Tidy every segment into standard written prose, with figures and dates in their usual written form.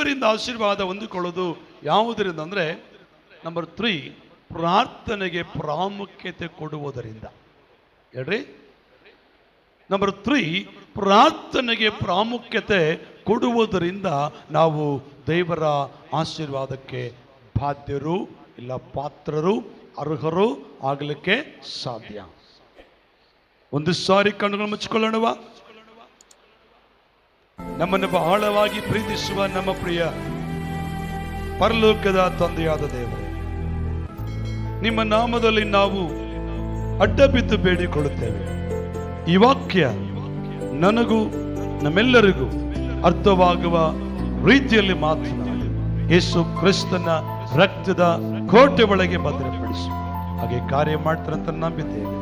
ದೇವರಿಂದ ಆಶೀರ್ವಾದ ಹೊಂದಿಕೊಳ್ಳೋದು ಯಾವುದರಿಂದ ಅಂದರೆ, ನಂಬರ್ 3, ಪ್ರಾರ್ಥನೆಗೆ ಪ್ರಾಮುಖ್ಯತೆ ಕೊಡುವುದರಿಂದ. ಹೇಳ್ರಿ, ನಂಬರ್ 3, ಪ್ರಾರ್ಥನೆಗೆ ಪ್ರಾಮುಖ್ಯತೆ ಕೊಡುವುದರಿಂದ ನಾವು ದೇವರ ಆಶೀರ್ವಾದಕ್ಕೆ ಬಾಧ್ಯರು, ಇಲ್ಲ ಪಾತ್ರರು, ಅರ್ಹರು ಆಗಲಿಕ್ಕೆ ಸಾಧ್ಯ. ಒಂದು ಸಾರಿ ಕಣ್ಣುಗಳು ಮುಚ್ಚಿಕೊಳ್ಳೋಣವ. ನಮ್ಮನ್ನು ಬಹಳವಾಗಿ ಪ್ರೀತಿಸುವ ನಮ್ಮ ಪ್ರಿಯ ಪರಲೋಕದ ತಂದೆಯಾದ ದೇವರೇ, ನಿಮ್ಮ ನಾಮದಲ್ಲಿ ನಾವು ಅಡ್ಡ ಬಿದ್ದು ಬೇಡಿಕೊಳ್ಳುತ್ತೇವೆ. ಈ ವಾಕ್ಯ ನನಗೂ ನಮ್ಮೆಲ್ಲರಿಗೂ ಅರ್ಥವಾಗುವ ರೀತಿಯಲ್ಲಿ ಮಾತನಾಡಿ ಯೇಸು ಕ್ರಿಸ್ತನ ರಕ್ತದ ಕೋಟೆ ಒಳಗೆ ಭದ್ರಪಡಿಸು. ಹಾಗೆ ಕಾರ್ಯ ಮಾಡ್ತಾರಂತ ನಂಬಿದ್ದೇವೆ,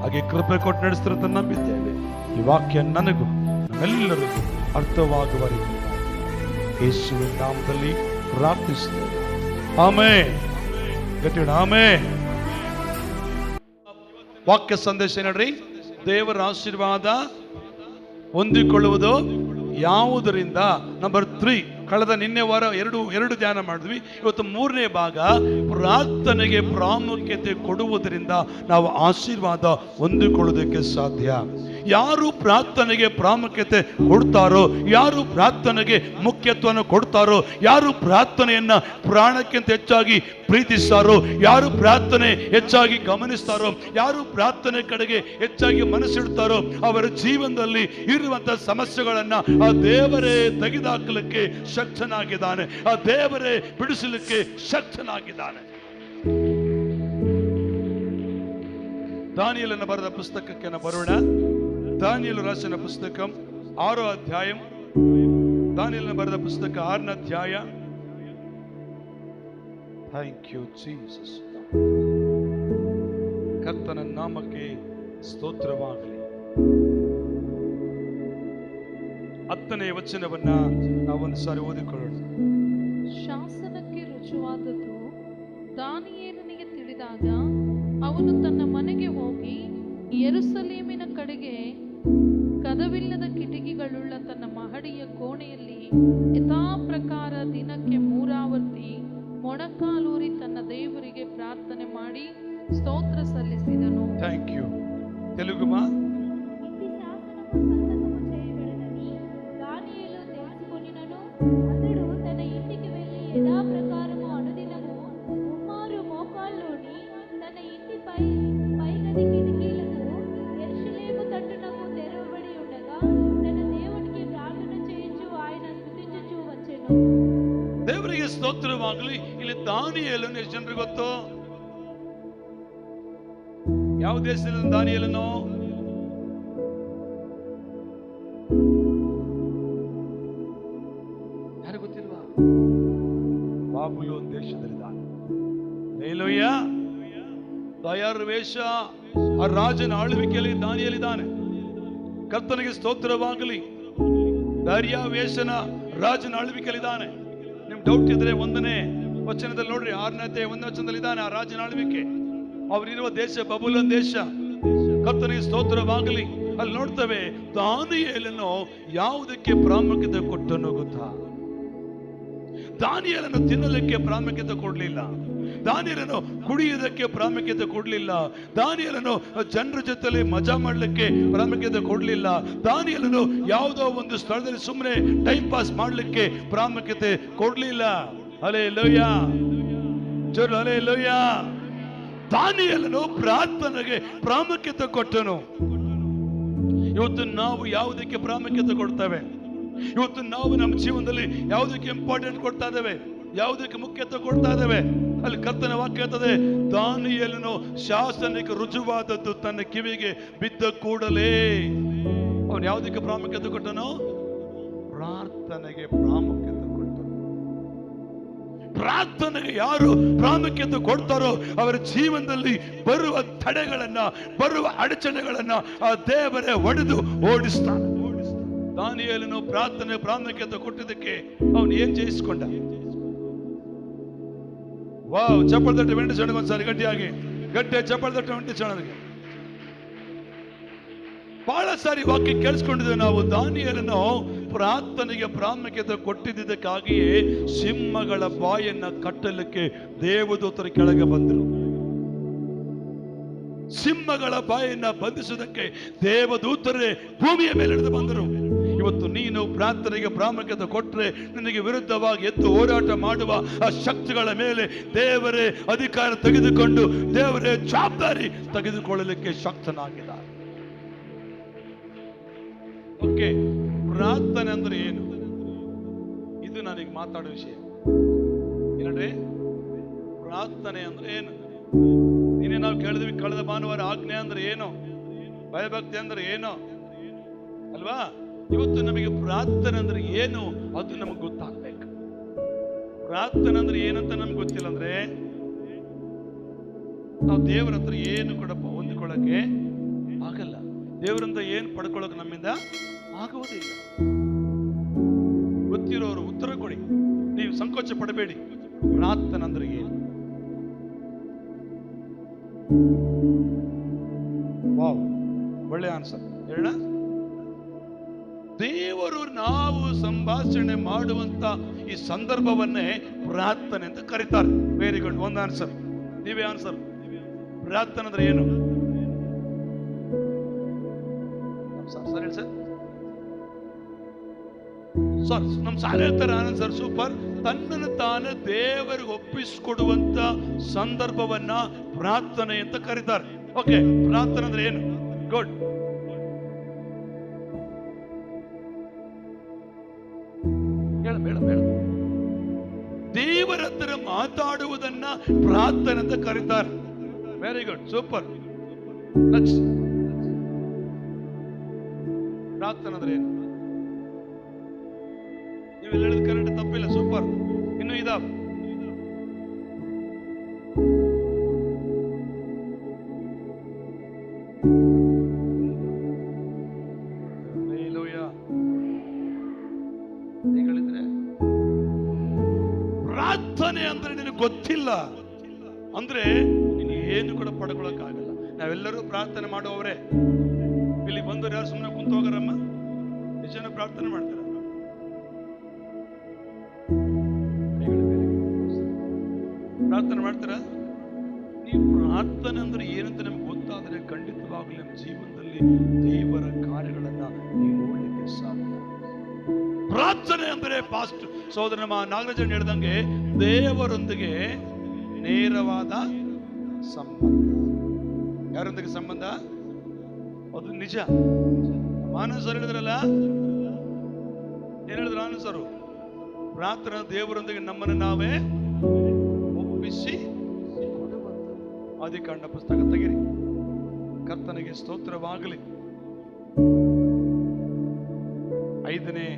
ಹಾಗೆ ಕೃಪೆ ಕೊಟ್ಟು ನಡೆಸ್ತಾರಂತ ನಂಬಿದ್ದೇವೆ. ಈ ವಾಕ್ಯ ನನಗೂ ನಮ್ಮೆಲ್ಲರಿಗೂ ಅರ್ಥವಾಗುವ ರೀತಿ ಯೇಸುವಿನ ನಾಮದಲ್ಲಿ ಪ್ರಾರ್ಥಿಸುತ್ತೇವೆ. ಆಮೆನ್. ಗಟ್ಟಿ ಆಮೆನ್. ವಾಕ್ಯ ಸಂದೇಶ ನೋಡ್ರಿ, ದೇವರ ಆಶೀರ್ವಾದ ಹೊಂದಿಕೊಳ್ಳುವುದು ಯಾವುದರಿಂದ. ನಂಬರ್ 3, ಕಳೆದ ನಿನ್ನೆ ವಾರ ಎರಡು ಧ್ಯಾನ ಮಾಡಿದ್ವಿ. ಇವತ್ತು 3ನೇ ಭಾಗ, ಪ್ರಾರ್ಥನೆಗೆ ಪ್ರಾಮುಖ್ಯತೆ ಕೊಡುವುದರಿಂದ ನಾವು ಆಶೀರ್ವಾದ ಹೊಂದಿಕೊಳ್ಳುವುದಕ್ಕೆ ಸಾಧ್ಯ. ಯಾರು ಪ್ರಾರ್ಥನೆಗೆ ಪ್ರಾಮುಖ್ಯತೆ ಕೊಡ್ತಾರೋ, ಯಾರು ಪ್ರಾರ್ಥನೆಗೆ ಮುಖ್ಯತ್ವವನ್ನು ಕೊಡ್ತಾರೋ, ಯಾರು ಪ್ರಾರ್ಥನೆಯನ್ನ ಪ್ರಾಣಕ್ಕಿಂತ ಹೆಚ್ಚಾಗಿ ಪ್ರೀತಿಸ್ತಾರೋ, ಯಾರು ಪ್ರಾರ್ಥನೆ ಹೆಚ್ಚಾಗಿ ಗಮನಿಸ್ತಾರೋ, ಯಾರು ಪ್ರಾರ್ಥನೆ ಕಡೆಗೆ ಹೆಚ್ಚಾಗಿ ಮನಸ್ಸಿಡ್ತಾರೋ, ಅವರ ಜೀವನದಲ್ಲಿ ಇರುವಂತಹ ಸಮಸ್ಯೆಗಳನ್ನ ಆ ದೇವರೇ ತೆಗೆದುಹಾಕಲಿಕ್ಕೆ ಶಕ್ತನಾಗಿದ್ದಾನೆ. ಆ ದೇವರೇ ಬಿಡಿಸಲಿಕ್ಕೆ ಶಕ್ತನಾಗಿದ್ದಾನೆ. ದಾನಿಯೇಲನ ಬರೆದ ಪುಸ್ತಕಕ್ಕೆ ಬರೋಣ. ದಾನಿಯೇಲ ರಾಜನ ಪುಸ್ತಕ 6ನೇ ಅಧ್ಯಾಯ. ದಾನಿಯೇಲನ ಬರೆದ ಪುಸ್ತಕ 6ನೇ ಅಧ್ಯಾಯ. Thank you Jesus. ಕರ್ತನ ನಾಮಕ್ಕೆ ಸ್ತೋತ್ರವಾಗಲಿ. 10ನೇ ವಚನವನ್ನ ನಾವೊಂದು ಸಾರಿ ಓದಿಕೊಳ್ಳೋಣ. ಶಾಸನಕ್ಕೆ ರುಜುವಾದದ್ದು ದಾನಿಯೇಲನಿಗೆ ತಿಳಿದಾಗ ಅವನು ತನ್ನ ಮನೆಗೆ ಹೋಗಿ ಯೆರೂಸಲೇಮಿನ ಕಡೆಗೆ ಕದವಿಲ್ಲದ ಕಿಟಕಿಗಳುಳ್ಳ ತನ್ನ ಮಹಡಿಯ ಕೋಣೆಯಲ್ಲಿ ಯಥಾ ಪ್ರಕಾರ ದಿನಕ್ಕೆ 3 ಆವರ್ತಿ ಮೊಣಕಾಲೂರಿ ತನ್ನ ದೇವರಿಗೆ ಪ್ರಾರ್ಥನೆ ಮಾಡಿ ಸ್ತೋತ್ರ సల్లిಸಿದను. Thank you. తెలుగుమా? దానియేలు తెలుసుకొనినను అతడు తన ఇంటికి వెళ్ళి యథాప్రకారము అనుదినము 3 మోకాళ్ళలోని తన ఇంటి పైగది కిటికీలకు యెరూషలేము తట్టునకు తెరవబడి ఉండగా తన దేవునికి ప్రార్థన చేయించు ఆయన స్తుతించుచు వచ్చెను. ದೇವರಿಗೆ ಸ್ತೋತ್ರವಾಗಲಿ. ಇಲ್ಲಿ ದಾನಿಯೇಲನು ಎಷ್ಟು ಜನರಿಗೆ ಗೊತ್ತು? ಯಾವ ದೇಶದಲ್ಲಿ ದಾನಿಯೇಲನು? ಯಾರು ಗೊತ್ತಿಲ್ವಾ? ಬಾಬುಲೋನ್ ದೇಶದಲ್ಲಿದ್ದಾನೆ. ಹಲ್ಲೆಲೂಯ. ದಯಾರ್ ವೇಷ ಆ ರಾಜನ ಆಳ್ವಿಕೆಯಲ್ಲಿ ದಾನಿಯೇಲಿದ್ದಾನೆ. ಕರ್ತನಿಗೆ ಸ್ತೋತ್ರವಾಗಲಿ. ದಾರ್ಯಾವೇಶನ ರಾಜನ ಆಳ್ವಿಕೆಯಲ್ಲಿದ್ದಾನೆ. ನಿಮ್ ಡೌಟ್ ಇದ್ರೆ 1ನೇ ವಚನದಲ್ಲಿ ನೋಡ್ರಿ. 6ನೇ ಅಧ್ಯಾಯ 1ನೇ ವಚನದಲ್ಲಿ ಇದ್ದಾನೆ ಆ ರಾಜನ ಆಳ್ವಿಕೆ. ಅವರಿರುವ ದೇಶ ಬಾಬುಲೋನ್ ದೇಶ. ಕರ್ತನಿಗೆ ಸ್ತೋತ್ರವಾಗಲಿ. ಅಲ್ಲಿ ನೋಡ್ತೇವೆ ದಾನಿಯೇಲನು ಯಾವುದಕ್ಕೆ ಪ್ರಾಮುಖ್ಯತೆ ಕೊಟ್ಟನು ಗೊತ್ತಾ? ದಾನಿಯೇಲನು ತಿನ್ನಲಿಕ್ಕೆ ಪ್ರಾಮುಖ್ಯತೆ ಕೊಡಲಿಲ್ಲ. ದಾನಿಯೇಲನು ಕುಡಿಯುವುದಕ್ಕೆ ಪ್ರಾಮುಖ್ಯತೆ ಕೊಡಲಿಲ್ಲ. ದಾನಿಯೇಲನು ಜನರ ಜೊತೆಲಿ ಮಜಾ ಮಾಡಲಿಕ್ಕೆ ಪ್ರಾಮುಖ್ಯತೆ ಕೊಡಲಿಲ್ಲ. ದಾನಿಯೇಲನು ಯಾವುದೋ ಒಂದು ಸ್ಥಳದಲ್ಲಿ ಸುಮ್ಮನೆ ಟೈಮ್ ಪಾಸ್ ಮಾಡಲಿಕ್ಕೆ ಪ್ರಾಮುಖ್ಯತೆ ಕೊಡಲಿಲ್ಲ. ಹಲ್ಲೆಲೂಯ. ಜೋರು ಹಲ್ಲೆಲೂಯ. ದಾನಿಯೇಲನು ಪ್ರಾರ್ಥನೆಗೆ ಪ್ರಾಮುಖ್ಯತೆ ಕೊಟ್ಟನು. ಇವತ್ತು ನಾವು ಯಾವುದಕ್ಕೆ ಪ್ರಾಮುಖ್ಯತೆ ಕೊಡ್ತೇವೆ? ಇವತ್ತು ನಾವು ನಮ್ಮ ಜೀವನದಲ್ಲಿ ಯಾವುದಕ್ಕೆ ಇಂಪಾರ್ಟೆಂಟ್ ಕೊಡ್ತಾ ಇದ್ದೇವೆ? ಯಾವುದಕ್ಕೆ ಮುಖ್ಯತ್ವ ಕೊಡ್ತಾ ಇದ್ದೇವೆ? ಅಲ್ಲಿ ಕರ್ತನ ವಾಕ್ಯ ಹೇಳ್ತದೆ, ದಾನಿಯೇಲನು ಶಾಸನಕ್ಕೆ ರುಜುವಾದದ್ದು ತನ್ನ ಕಿವಿಗೆ ಬಿದ್ದ ಕೂಡಲೇ ಅವನು ಯಾವುದಕ್ಕೆ ಪ್ರಾಮುಖ್ಯತೆ ಕೊಟ್ಟನು? ಪ್ರಾರ್ಥನೆಗೆ ಪ್ರಾಮುಖ್ಯತೆ ಕೊಟ್ಟನು. ಪ್ರಾರ್ಥನೆಗೆ ಯಾರು ಪ್ರಾಮುಖ್ಯತೆ ಕೊಡ್ತಾರೋ ಅವರ ಜೀವನದಲ್ಲಿ ಬರುವ ತಡೆಗಳನ್ನ, ಬರುವ ಅಡಚಣೆಗಳನ್ನ ಆ ದೇವರೇ ಒಡೆದು ಓಡಿಸ್ತಾನೆ. ದಾನಿಯೇಲನು ಪ್ರಾರ್ಥನೆ ಪ್ರಾಮುಖ್ಯತೆ ಕೊಟ್ಟಿದ್ದಕ್ಕೆ ಅವನು ಏನ್ ಜಯಿಸ್ಕೊಂಡ? ವಾವ್! ಚಪ್ಪಳ ತಟ್ಟೆ ವೆಂಟಿಸೋಣ ಒಂದ್ಸಾರಿ ಗಟ್ಟಿಯಾಗಿ. ಗಟ್ಟೆ ಚಪ್ಪಳ ತಟ್ಟೆ ವೆಂಟಿಸೋಣರಿಗೆ. ಬಹಳ ಸಾರಿ ವಾಕ್ಯ ಕೇಳಿಸ್ಕೊಂಡಿದ್ದೇವೆ ನಾವು. ದಾನಿಯೇಲನು ಪ್ರಾರ್ಥನೆಗೆ ಪ್ರಾಮುಖ್ಯತೆ ಕೊಟ್ಟಿದ್ದಕ್ಕಾಗಿಯೇ ಸಿಂಹಗಳ ಬಾಯನ್ನ ಕಟ್ಟಲಿಕ್ಕೆ ದೇವದೂತರು ಕೆಳಗೆ ಬಂದರು. ಸಿಂಹಗಳ ಬಾಯನ್ನ ಬಂಧಿಸುವುದಕ್ಕೆ ದೇವದೂತರೇ ಭೂಮಿಯ ಮೇಲೆ ಇಳಿದು ಬಂದರು. ಇವತ್ತು ನೀನು ಪ್ರಾರ್ಥನೆಗೆ ಪ್ರಾಮುಖ್ಯತೆ ಕೊಟ್ಟರೆ ನಿನಗೆ ವಿರುದ್ಧವಾಗಿ ಎದ್ದು ಹೋರಾಟ ಮಾಡುವ ಆ ಶಕ್ತಿಗಳ ಮೇಲೆ ದೇವರೇ ಅಧಿಕಾರ ತೆಗೆದುಕೊಂಡು ದೇವರೇ ಜವಾಬ್ದಾರಿ ತೆಗೆದುಕೊಳ್ಳಲಿಕ್ಕೆ ಶಕ್ತನಾಗಿದ್ದಾರೆ. ಓಕೆ, ಪ್ರಾರ್ಥನೆ ಅಂದ್ರೆ ಏನು? ಇದು ನನಗೆ ಮಾತಾಡೋ ವಿಷಯ. ಏನಂದ್ರೆ ಪ್ರಾರ್ಥನೆ ಅಂದ್ರೆ ಏನು? ನೀನೇ ನಾವು ಕೇಳಿದ್ವಿ ಕಳೆದ ಭಾನುವಾರ. ಆಜ್ಞೆ ಅಂದ್ರೆ ಏನು? ಭಯಭಕ್ತಿ ಅಂದ್ರೆ ಏನು ಅಲ್ವಾ? ಇವತ್ತು ನಮಗೆ ಪ್ರಾರ್ಥನೆ ಅಂದ್ರೆ ಏನು ಅದು ನಮಗೆ ಗೊತ್ತಾಗ್ಬೇಕು. ಪ್ರಾರ್ಥನೆ ಅಂದ್ರೆ ಏನಂತ ನಮ್ಗೆ ಗೊತ್ತಿಲ್ಲ ಅಂದ್ರೆ ನಾವು ದೇವರ ಹತ್ರ ಏನು ಕೂಡ ಹೊಂದಿಕೊಳ್ಳಕ್ಕೆ ಆಗಲ್ಲ. ದೇವರಿಂದ ಏನು ಪಡ್ಕೊಳ್ಳೋಕೆ ನಮ್ಮಿಂದ ಆಗುವುದಿಲ್ಲ. ಗೊತ್ತಿರೋರು ಉತ್ತರ ಕೊಡಿ, ನೀವು ಸಂಕೋಚ ಪಡಬೇಡಿ. ಪ್ರಾರ್ಥನೆ ಅಂದ್ರೆ ಏನು? ವಾವ್, ಒಳ್ಳೆ ಆನ್ಸರ್. ಹೇಳ, ದೇವರು ನಾವು ಸಂಭಾಷಣೆ ಮಾಡುವಂತ ಈ ಸಂದರ್ಭವನ್ನೇ ಪ್ರಾರ್ಥನೆ ಅಂತ ಕರೀತಾರೆ. ವೆರಿ ಗುಡ್, ಒಂದು ಆನ್ಸರ್. ನೀವೇ ಆನ್ಸರ್. ಪ್ರಾರ್ಥನೆ ಅಂದ್ರೆ ಏನು ಸರ್? ಹೇಳಿ ಸರ್. ಸರ್ ನಮ್ ಸಾಲ ಹೇಳ್ತಾರೆ ಆನಂದ್ ಸರ್, ಸೂಪರ್. ತನ್ನನ್ನು ತಾನು ದೇವರಿಗೆ ಒಪ್ಪಿಸಿಕೊಡುವಂತ ಸಂದರ್ಭವನ್ನ ಪ್ರಾರ್ಥನೆ ಅಂತ ಕರೀತಾರೆ. ಓಕೆ, ಪ್ರಾರ್ಥನೆ ಅಂದ್ರೆ ಏನು? ಗುಡ್. ಬೇಡ, ದೇವರ ಹತ್ರ ಮಾತಾಡುವುದನ್ನ ಪ್ರಾರ್ಥನೆ ಅಂತ ಕರೀತಾರೆ. Very good, super. ಪ್ರಾರ್ಥನೆ ಅಂದ್ರೆ ಏನು? ನೀವು ಹೇಳಿದ ಕರೆಕ್ಟ್, ತಪ್ಪಿಲ್ಲ, ಸೂಪರ್. ಇನ್ನು ಇದಾವ. ಪ್ರಾರ್ಥನೆ ಅಂದ್ರೆ ನಿನಗೆ ಗೊತ್ತಿಲ್ಲ ಅಂದ್ರೆ ನೀನು ಏನು ಕೂಡ ಪಡ್ಕೊಳಕ್ಕಾಗಲ್ಲ. ನಾವೆಲ್ಲರೂ ಪ್ರಾರ್ಥನೆ ಮಾಡುವವರೇ. ಇಲ್ಲಿ ಬಂದವರು ಯಾರು ಸುಮ್ಮನೆ ಕುಂತು ಹೋಗಾರಮ್ಮ? ಎಷ್ಟು ಜನ ಪ್ರಾರ್ಥನೆ ಮಾಡ್ತಾರ? ಪ್ರಾರ್ಥನೆ ಮಾಡ್ತಾರ? ನೀವು ಪ್ರಾರ್ಥನೆ ಅಂದ್ರೆ ಏನಂತ ನಮ್ಗೆ ಗೊತ್ತಾದ್ರೆ ಖಂಡಿತವಾಗ್ಲೂ ನಮ್ಮ ಜೀವನದಲ್ಲಿ ದೇವರ ಕಾರ್ಯಗಳನ್ನ ನೀವು ನೋಡ್ಲಿಕ್ಕೆ ಸಾಧ್ಯ. ಪ್ರಾರ್ಥನೆ ಅಂದ್ರೆ ಫಾಸ್ಟ್ ಸಹೋದರ ನಾಗರಾಜನ್ ಹೇಳ್ದಂಗೆ ದೇವರೊಂದಿಗೆ ನೇರವಾದ ಸಂಬಂಧ. ಯಾರೊಂದಿಗೆ ಸಂಬಂಧ? ಅದು ನಿಜ. ಆನಂದ್ ಸರ್ ಹೇಳಿದ್ರಲ್ಲ, ಏನ್ ಹೇಳಿದ್ರು ಆನಂದ್ ಸರ್? ಪ್ರಾರ್ಥನೆ ದೇವರೊಂದಿಗೆ ನಮ್ಮನ್ನು ನಾವೇ ಒಪ್ಪಿಸಿ ಆದಿಕಾಂಡ ಪುಸ್ತಕ ತೆಗಿರಿ. ಕರ್ತನಿಗೆ ಸ್ತೋತ್ರವಾಗಲಿ. 5ನೇ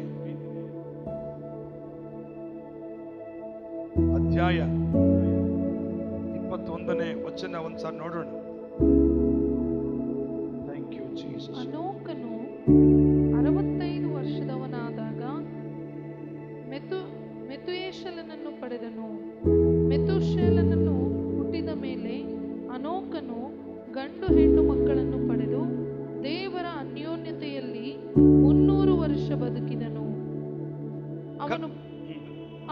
ಅಧ್ಯಾಯ 21ನೇ ವಚನ ಒಂದ್ಸಾರಿ ನೋಡೋಣ. Thank you Jesus. ಅನೋಕನು 65 ವರ್ಷದವನಾದಾಗ ಮೆತುಯೇಲನನ್ನು ಪಡೆದನು. ಮೆತುಶೇಲನನ್ನು ಹುಟ್ಟಿದ ಮೇಲೆ ಅನೋಕನು ಗಂಡು ಹೆಣ್ಣು ಮಕ್ಕಳನ್ನು ಪಡೆದು ದೇವರ ಅನ್ಯೋನ್ಯತೆಯಲ್ಲಿ 300 ವರ್ಷ ಬದುಕಿದನು.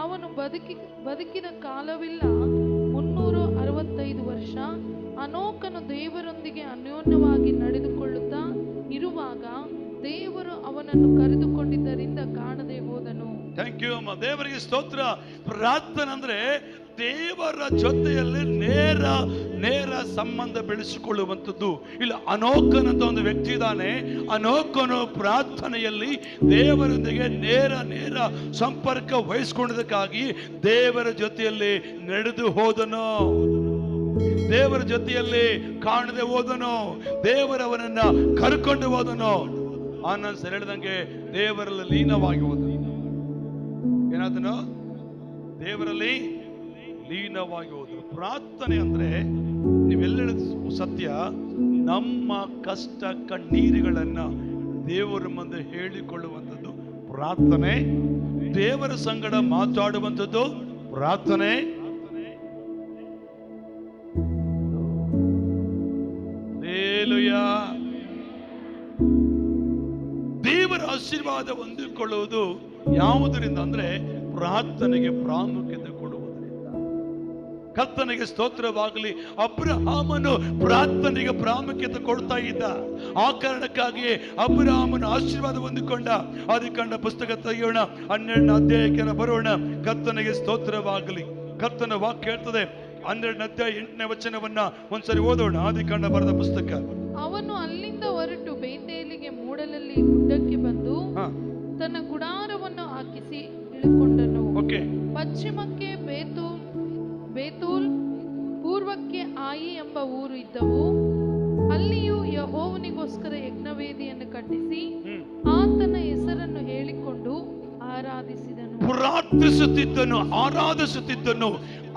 ಅವನು ಬದುಕಿದ ಕಾಲವಿಲ್ಲ 365 ವರ್ಷ. ಅನೋಕನು ದೇವರೊಂದಿಗೆ ಅನ್ಯೋನ್ಯವಾಗಿ ನಡೆದುಕೊಳ್ಳುತ್ತಾ ಇರುವಾಗ ದೇವರು ಅವನನ್ನು ಕರೆದುಕೊಂಡಿದ್ದರಿಂದ ಕಾಣದೆ ಹೋದನು. ಥ್ಯಾಂಕ್ ಯು ಅಮ್ಮ. ದೇವರಿಗೆ ಸ್ತೋತ್ರ. ಪ್ರಾರ್ಥನೆ ಅಂದ್ರೆ ದೇವರ ಜೊತೆಯಲ್ಲಿ ನೇರ ಸಂಬಂಧ ಬೆಳೆಸಿಕೊಳ್ಳುವಂಥದ್ದು. ಇಲ್ಲ, ಅನೋಕನಂತ ಒಂದು ವ್ಯಕ್ತಿ ಇದ್ದಾನೆ. ಅನೋಕನು ಪ್ರಾರ್ಥನೆಯಲ್ಲಿ ದೇವರೊಂದಿಗೆ ನೇರ ಸಂಪರ್ಕ ವಹಿಸಿಕೊಂಡದಕ್ಕಾಗಿ ದೇವರ ಜೊತೆಯಲ್ಲಿ ನಡೆದು ಹೋದನು. ದೇವರ ಜೊತೆಯಲ್ಲಿ ಕಾಣದೆ ಹೋದನು. ದೇವರವನನ್ನ ಕರ್ಕೊಂಡು ಹೋದನು. ಆನಂದ್ ಸರ್ ಹೇಳಿದಂಗೆ ದೇವರಲ್ಲಿ ಲೀನವಾಗಿ ಹೋದನು. ಏನಾದನು? ದೇವರಲ್ಲಿ ಲೀನವಾಗಿ ಹೋದ್ರು. ಪ್ರಾರ್ಥನೆ ಅಂದ್ರೆ ನೀವೆಲ್ಲ ಸತ್ಯ, ನಮ್ಮ ಕಷ್ಟ ಕಣ್ಣೀರುಗಳನ್ನ ದೇವರ ಮುಂದೆ ಹೇಳಿಕೊಳ್ಳುವಂಥದ್ದು ಪ್ರಾರ್ಥನೆ. ದೇವರ ಸಂಗಡ ಮಾತಾಡುವಂಥದ್ದು ಪ್ರಾರ್ಥನೆ. ದೇವರ ಆಶೀರ್ವಾದ ಹೊಂದಿಕೊಳ್ಳುವುದು ಯಾವುದರಿಂದ ಅಂದ್ರೆ ಪ್ರಾರ್ಥನೆಗೆ ಪ್ರಾಮುಖ್ಯತೆ ಕೊಡುವುದರಿಂದ. ಕರ್ತನಿಗೆ ಸ್ತೋತ್ರವಾಗಲಿ. ಅಬ್ರಹಾಮನು ಪ್ರಾರ್ಥನೆಗೆ ಪ್ರಾಮುಖ್ಯತೆ ಕೊಡ್ತಾ ಇದ್ದ. ಆ ಕಾರಣಕ್ಕಾಗಿಯೇ ಅಬ್ರಹಾಮನು ಆಶೀರ್ವಾದ ಹೊಂದಿಕೊಂಡ. ಆದಿಕಾಂಡ ಪುಸ್ತಕ ತೆಗೆಯೋಣ, 12ನೇ ಅಧ್ಯಾಯಕ್ಕೆ ಬರೋಣ. ಕರ್ತನಿಗೆ ಸ್ತೋತ್ರವಾಗಲಿ. ಕರ್ತನ ವಾಕ್ಯ ಹೇಳ್ತದೆ, 12ನೇ ಅಧ್ಯಾಯ 8ನೇ ವಚನವನ್ನ ಒಂದ್ಸರಿ ಓದೋಣ. ಆದಿಕಾಂಡ ಬರೆದ ಪುಸ್ತಕ. ಅವನು ಅಲ್ಲಿಂದ ಹೊರಟು ಬೇತೇಲಿಗೆ ಮೂಡಲಲ್ಲಿ ಗುಡ್ಡಕ್ಕೆ ಬಂದು ತನ್ನ ಗುಡಾರವನ್ನು ಹಾಕಿಸಿ ಇಳುಕೊಂಡನು. ಪಶ್ಚಿಮಕ್ಕೆ ಬೇತೂಲ್, ಪೂರ್ವಕ್ಕೆ ಆಯಿ ಎಂಬ ಊರು ಇದ್ದವು. ಅಲ್ಲಿಯೂ ಯೆಹೋವನಿಗೋಸ್ಕರ ಯಜ್ಞವೇದಿಯನ್ನು ಕಟ್ಟಿಸಿ ಆತನ ಹೆಸರನ್ನು ಹೇಳಿಕೊಂಡು ಆರಾಧಿಸಿದನು. ಆರಾಧಿಸುತ್ತಿದ್ದನು.